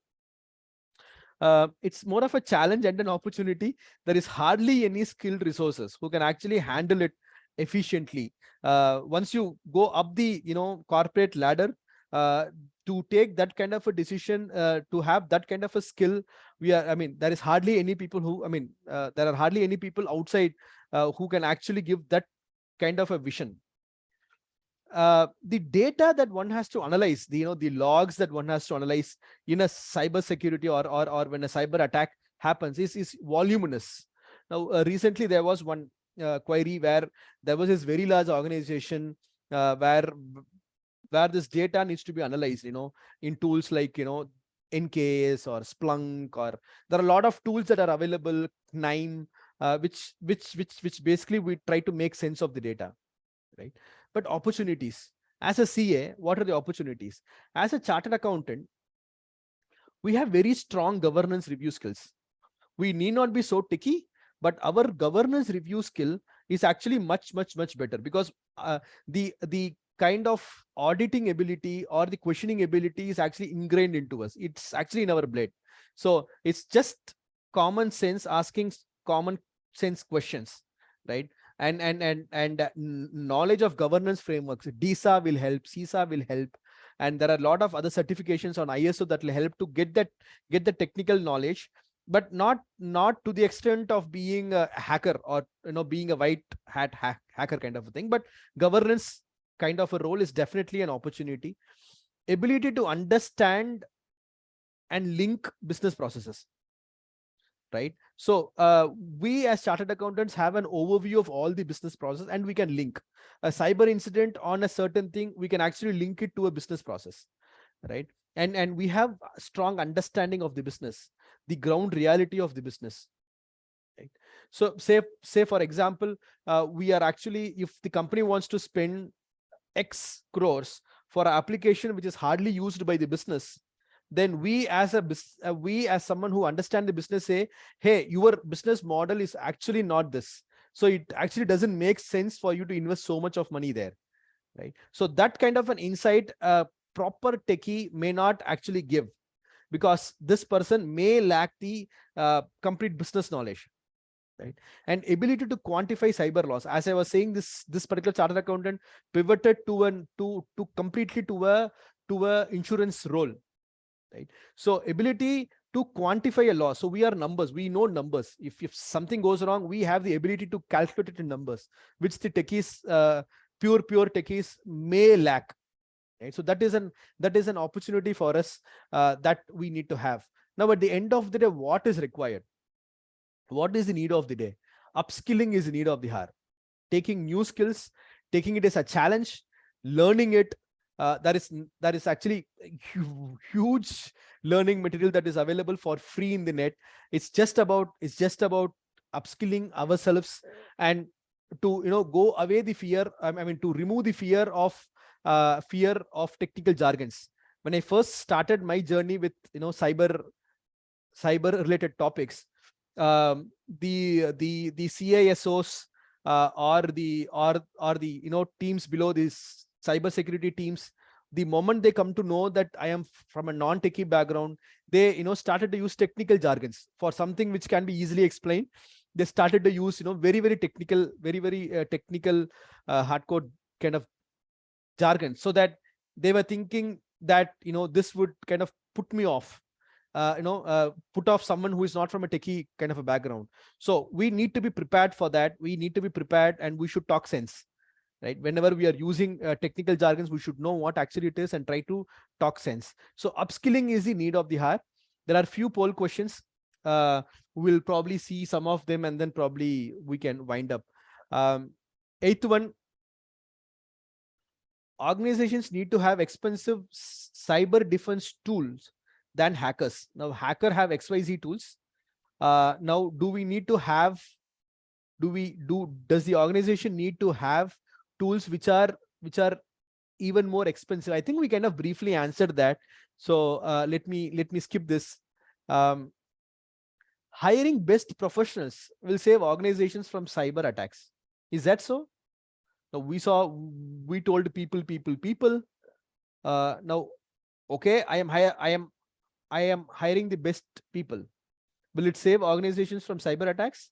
It's more of a challenge and an opportunity. There is hardly any skilled resources who can actually handle it efficiently. Once you go up the corporate ladder, to take that kind of a decision, to have that kind of a skill, there is hardly any people who, there are hardly any people outside who can actually give that kind of a vision. The data that one has to analyze, the logs that one has to analyze in a cyber security or when a cyber attack happens is voluminous. Now, recently there was one query where there was this very large organization where this data needs to be analyzed, in tools like, NKS or Splunk, or there are a lot of tools that are available, KNIME, which basically we try to make sense of the data, right? But opportunities, As a CA, what are the opportunities? As a chartered accountant, we have very strong governance review skills. We need not be so techy, but our governance review skill is actually much better, because the kind of auditing ability or the questioning ability is actually ingrained into us. It's actually in our blood. So it's just common sense, asking common sense questions, right? And knowledge of governance frameworks. DISA will help, CISA will help, and there are a lot of other certifications on ISO that will help to get the technical knowledge, but not to the extent of being a hacker or being a white hat hacker kind of a thing. But governance kind of a role is definitely an opportunity. Ability to understand and link business processes, right? So we as chartered accountants have an overview of all the business process, and we can link a cyber incident on a certain thing. We can actually link it to a business process, right? And we have a strong understanding of the business, the ground reality of the business, right? So say for example, we are actually, if the company wants to spend X crores for an application which is hardly used by the business, then we as someone who understand the business say, hey, your business model is actually not this, so it actually doesn't make sense for you to invest so much of money there, right? So that kind of an insight proper techie may not actually give, because this person may lack the complete business knowledge, right? And ability to quantify cyber loss. As I was saying, this particular chartered accountant pivoted to completely to a insurance role, right? So ability to quantify a loss. So we are numbers, we know numbers. If something goes wrong, we have the ability to calculate it in numbers, which the techies, pure techies may lack, right? So that is an opportunity for us that we need to have. Now at the end of the day, what is required? What is the need of the day? Upskilling is the need of the hour. Taking new skills, taking it as a challenge, learning it. That is actually huge learning material that is available for free in the net. It's just about upskilling ourselves, and to go away the fear. I mean, to remove the fear of technical jargons. When I first started my journey with cyber related topics, the CISOs or the teams below these cyber security teams, the moment they come to know that I am from a non-techie background, they started to use technical jargons for something which can be easily explained. They started to use very technical, very technical hardcore kind of jargon, so that they were thinking that this would kind of put me off, put off someone who is not from a techie kind of a background. So we need to be prepared for that. We need to be prepared, and we should talk sense, right? Whenever we are using technical jargons, we should know what actually it is and try to talk sense. So upskilling is the need of the hour. There are few poll questions. We'll probably see some of them, and then probably we can wind up. Eighth one, organizations need to have expensive cyber defense tools than hackers. Now hacker have XYZ tools. Now do we need to have, does the organization need to have tools which are even more expensive? I think we kind of briefly answered that. So let me skip this. Hiring best professionals will save organizations from cyber attacks. Is that so? Now we told people. Now, okay, I am hiring the best people. Will it save organizations from cyber attacks?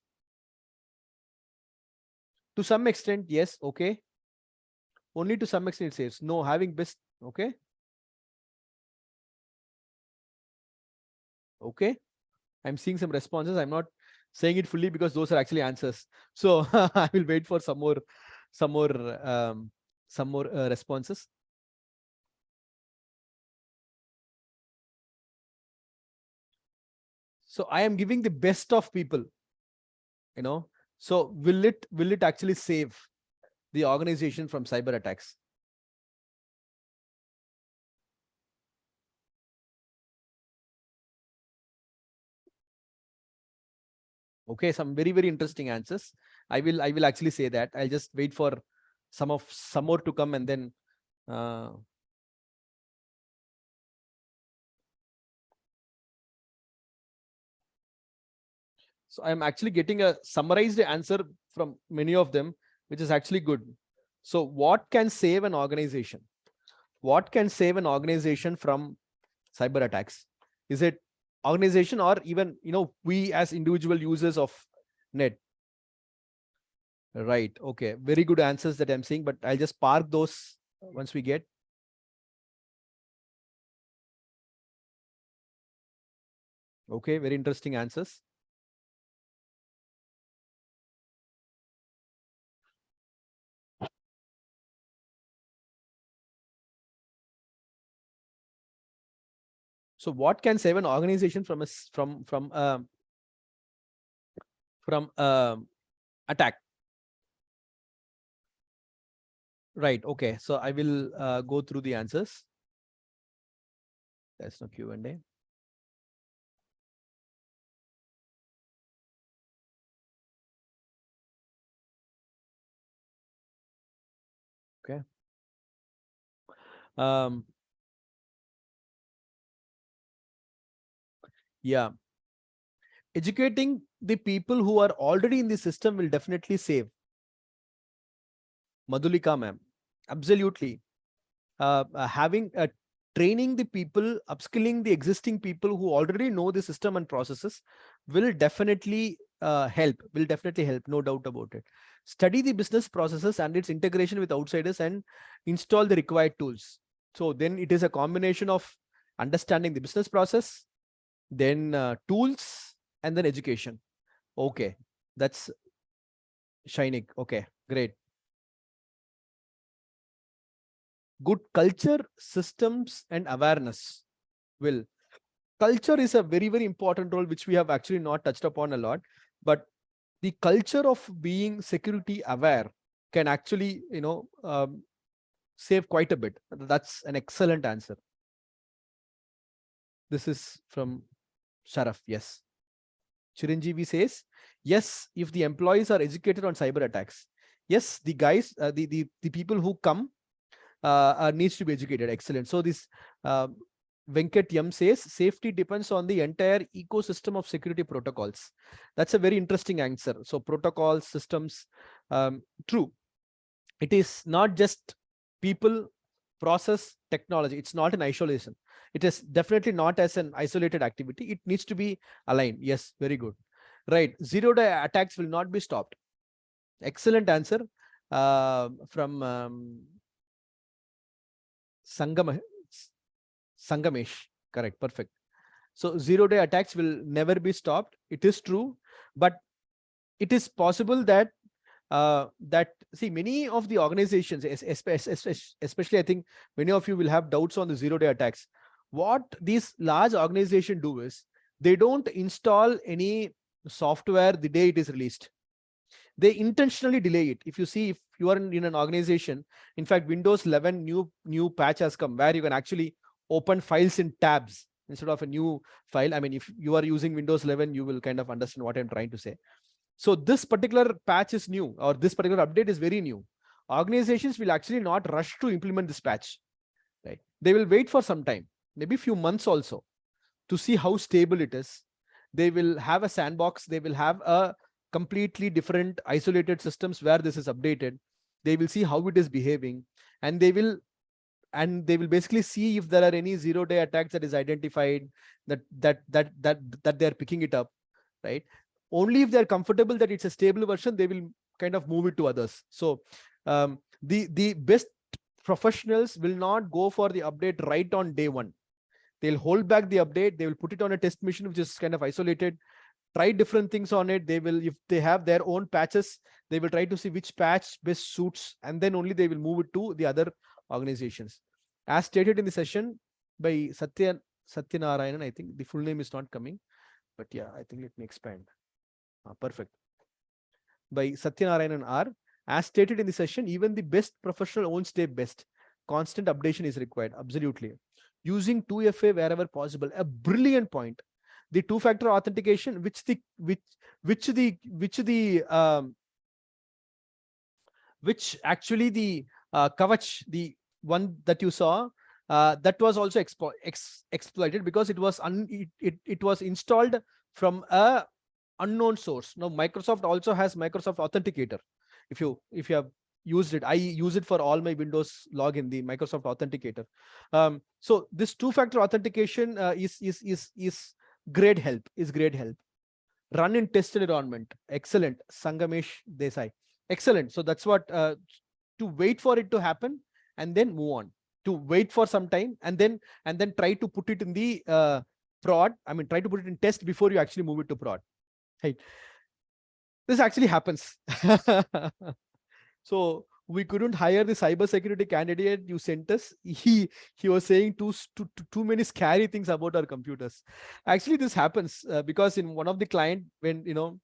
To some extent, yes. Okay. Only to some extent it saves. No, having best. Okay. Okay. I'm seeing some responses. I'm not saying it fully because those are actually answers. So I will wait for some more responses. So I am giving the best of people, so will it actually save the organization from cyber attacks? Okay, some very interesting answers. I will actually say that. I'll just wait for some more to come, and then So I'm actually getting a summarized answer from many of them, which is actually good. So what can save an organization? What can save an organization from cyber attacks? Is it organization or even, we as individual users of net? Right. Okay. Very good answers that I'm seeing, but I'll just park those once we get. Okay. Very interesting answers. So what can save an organization from attack? Right. Okay. So I will go through the answers. There's no Q&A. Okay. Yeah. Educating the people who are already in the system will definitely save. Madhulika ma'am, absolutely. Training the people, upskilling the existing people who already know the system and processes will definitely help. No doubt about it. Study the business processes and its integration with outsiders and install the required tools. So then it is a combination of understanding the business process, then tools, and then education. Okay, that's shining. Okay, great. Good culture, systems, and awareness will. Culture is a very, very important role, which we have actually not touched upon a lot. But the culture of being security aware can actually, save quite a bit. That's an excellent answer. This is from Sharaf. Yes. Chiranjeevi says, yes, if the employees are educated on cyber attacks. Yes, the guys, the people who come needs to be educated. Excellent. So this Venkat Yam says, safety depends on the entire ecosystem of security protocols. That's a very interesting answer. So protocols, systems, true. It is not just people, process, technology. It's not an isolation. It is definitely not as an isolated activity. It needs to be aligned. Yes, very good. Right. Zero-day attacks will not be stopped. Excellent answer from Sangamesh. Correct. Perfect. So zero-day attacks will never be stopped. It is true, but it is possible that see, many of the organizations, especially I think many of you will have doubts on the zero-day attacks. What these large organizations do is they don't install any software the day it is released. They intentionally delay it. If you see, if you are in an organization, in fact, Windows 11 new patch has come where you can actually open files in tabs instead of a new file. I mean, if you are using Windows 11, you will kind of understand what I'm trying to say. So this particular patch is new, or this particular update is very new. Organizations will actually not rush to implement this patch, right? They will wait for some time, maybe a few months also, to see how stable it is. They will have a sandbox. They will have a completely different isolated systems where this is updated. They will see how it is behaving, and they will basically see if there are any zero-day attacks that is identified, that they're picking it up, right? Only if they're comfortable that it's a stable version, they will kind of move it to others. So the best professionals will not go for the update right on day one. They'll hold back the update. They will put it on a test machine, which is kind of isolated, try different things on it. They will, if they have their own patches, they will try to see which patch best suits, and then only they will move it to the other organizations. As stated in the session by Satyanarayanan, I think the full name is not coming, but yeah, I think let me expand. Perfect. By Satyanarayanan R, as stated in the session, even the best professional won't stay best. Constant updation is required. Absolutely. Using 2FA wherever possible. A brilliant point. The two-factor authentication, which actually the Kavach, the one that you saw, that was also exploited because it was it was installed from a unknown source. Now Microsoft also has Microsoft Authenticator. If you have used it, I use it for all my Windows login, the Microsoft Authenticator. So this two-factor authentication is great help. Run in test environment. Excellent. Sangamesh Desai. Excellent. So that's what, to wait for it to happen and then move on. To wait for some time and then try to put it in the prod. I mean, try to put it in test before you actually move it to prod. Right. This actually happens. So we couldn't hire the cybersecurity candidate you sent us. He was saying too many scary things about our computers. Actually, this happens because in one of the client, when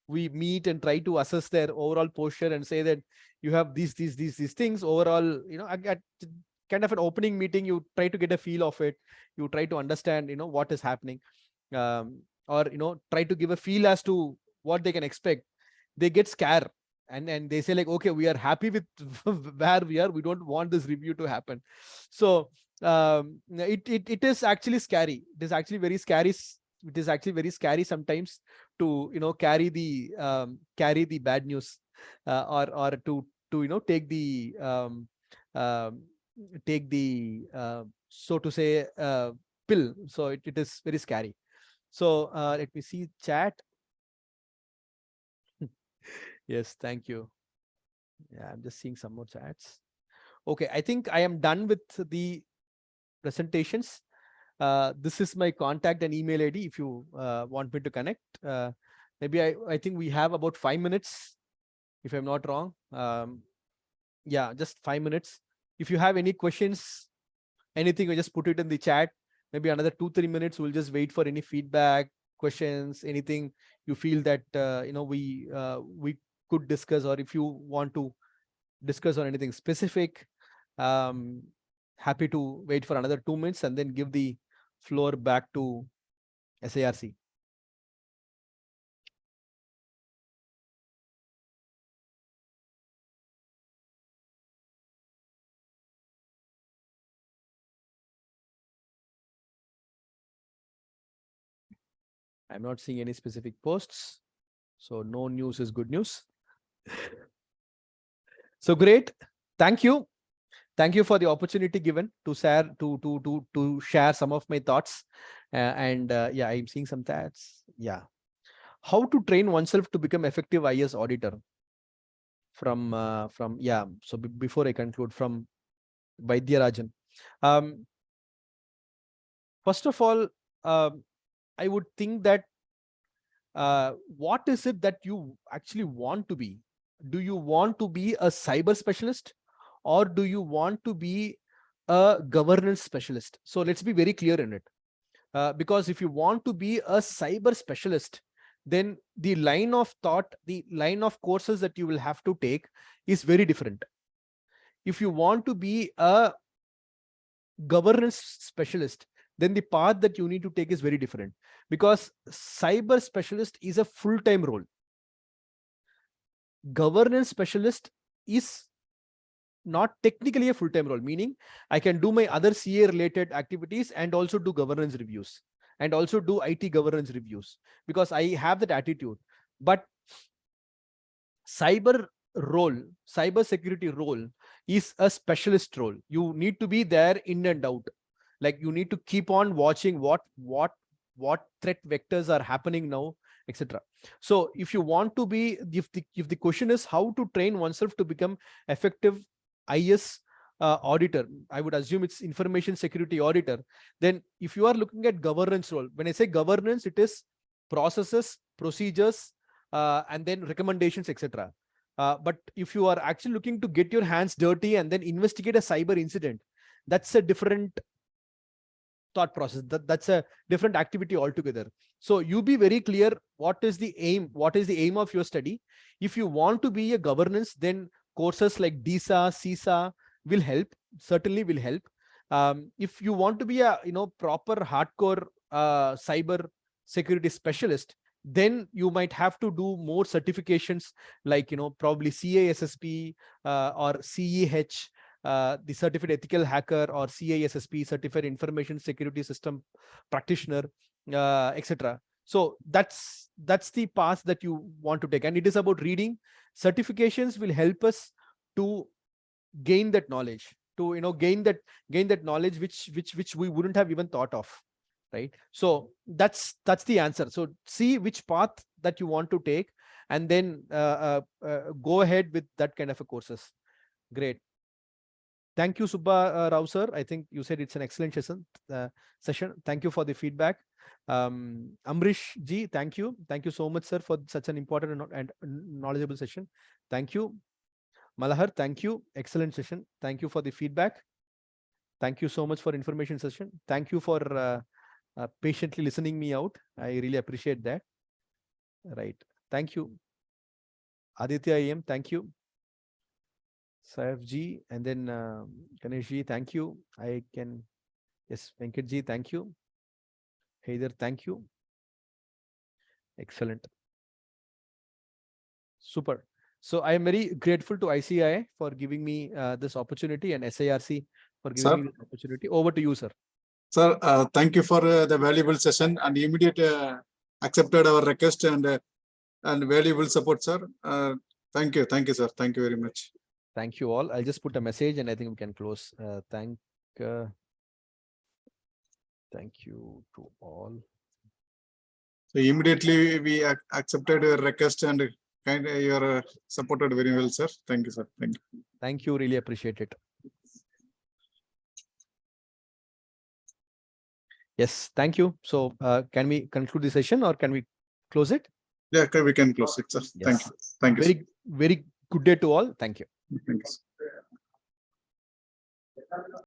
we meet and try to assess their overall posture and say that you have these things overall, at kind of an opening meeting, you try to get a feel of it. You try to understand, what is happening, or try to give a feel as to what they can expect. They get scared and they say like, okay, we are happy with where we are. We don't want this review to happen. So it is actually scary. It is actually very scary. It is actually very scary sometimes to carry the bad news, or to take the so to say pill. So it is very scary. So let me see chat. Yes, thank you. Yeah, I'm just seeing some more chats. Okay, I think I am done with the presentations. This is my contact and email ID if you want me to connect. Maybe I think we have about 5 minutes, if I'm not wrong. Yeah, just 5 minutes. If you have any questions, anything, you just put it in the chat. Maybe another 2-3 minutes. We'll just wait for any feedback, questions, anything you feel that we could discuss, or if you want to discuss on anything specific. Happy to wait for another 2 minutes and then give the floor back to SIRC. I'm not seeing any specific posts, so no news is good news. So great. Thank you. Thank you for the opportunity given to share some of my thoughts. Yeah, I'm seeing some chats. Yeah. How to train oneself to become effective IS auditor? From yeah. So before I conclude, from Vaidyarajan. First of all, I would think that what is it that you actually want to be? Do you want to be a cyber specialist, or do you want to be a governance specialist? So let's be very clear in it. Because if you want to be a cyber specialist, then the line of thought, the line of courses that you will have to take is very different. If you want to be a governance specialist, then the path that you need to take is very different, because cyber specialist is a full-time role. Governance specialist is not technically a full-time role, meaning I can do my other CA related activities and also do governance reviews and also do IT governance reviews, because I have that attitude. But cyber security role is a specialist role. You need to be there in and out. Like, you need to keep on watching what threat vectors are happening now, etc. So if you want to be, if the question is how to train oneself to become effective IS auditor, I would assume it's information security auditor. Then if you are looking at governance role, when I say governance, it is processes, procedures, and then recommendations, etc. But if you are actually looking to get your hands dirty and then investigate a cyber incident, that's a different thought process. That's a different activity altogether. So you be very clear what is the aim of your study. If you want to be a governance, then courses like DISA, CISA will help, certainly will help. If you want to be a proper hardcore cyber security specialist, then you might have to do more certifications like probably CASSP or CEH, the Certified Ethical Hacker or CISSP, Certified Information Security System Practitioner, etc. So that's the path that you want to take, and it is about reading. Certifications will help us to gain that knowledge, to gain that knowledge which we wouldn't have even thought of, right? So that's the answer. So see which path that you want to take, and then go ahead with that kind of a courses. Great. Thank you, Subba Rao sir. I think you said it's an excellent session. Thank you for the feedback. Amrish ji, thank you so much, sir, for such an important and knowledgeable session. Thank you. Malahar, thank you. Excellent session. Thank you for the feedback. Thank you so much for information session. Thank you for patiently listening me out. I really appreciate that. Right. Thank you. Aditya AM, thank you. Saif ji, and then Ganesh ji, thank you. Yes, Venkat ji, thank you. Haider, thank you. Excellent. Super. So I am very grateful to ICAI for giving me this opportunity, and SIRC for giving me this opportunity. Over to you, sir.
Sir, thank you for the valuable session and immediate accepted our request and valuable support, sir. Thank you, sir. Thank you very much.
Thank you all. I'll just put a message and I think we can close. Thank you to all.
So immediately we accepted your request and you are supported very well, sir. Thank you, sir. Thank you.
Thank you. Really appreciate it. Yes, thank you. So can we conclude the session or can we close it?
Yeah, okay, we can close it, sir.
Yes.
Thank you. Thank you.
Very good day to all. Thank you.
Thank you.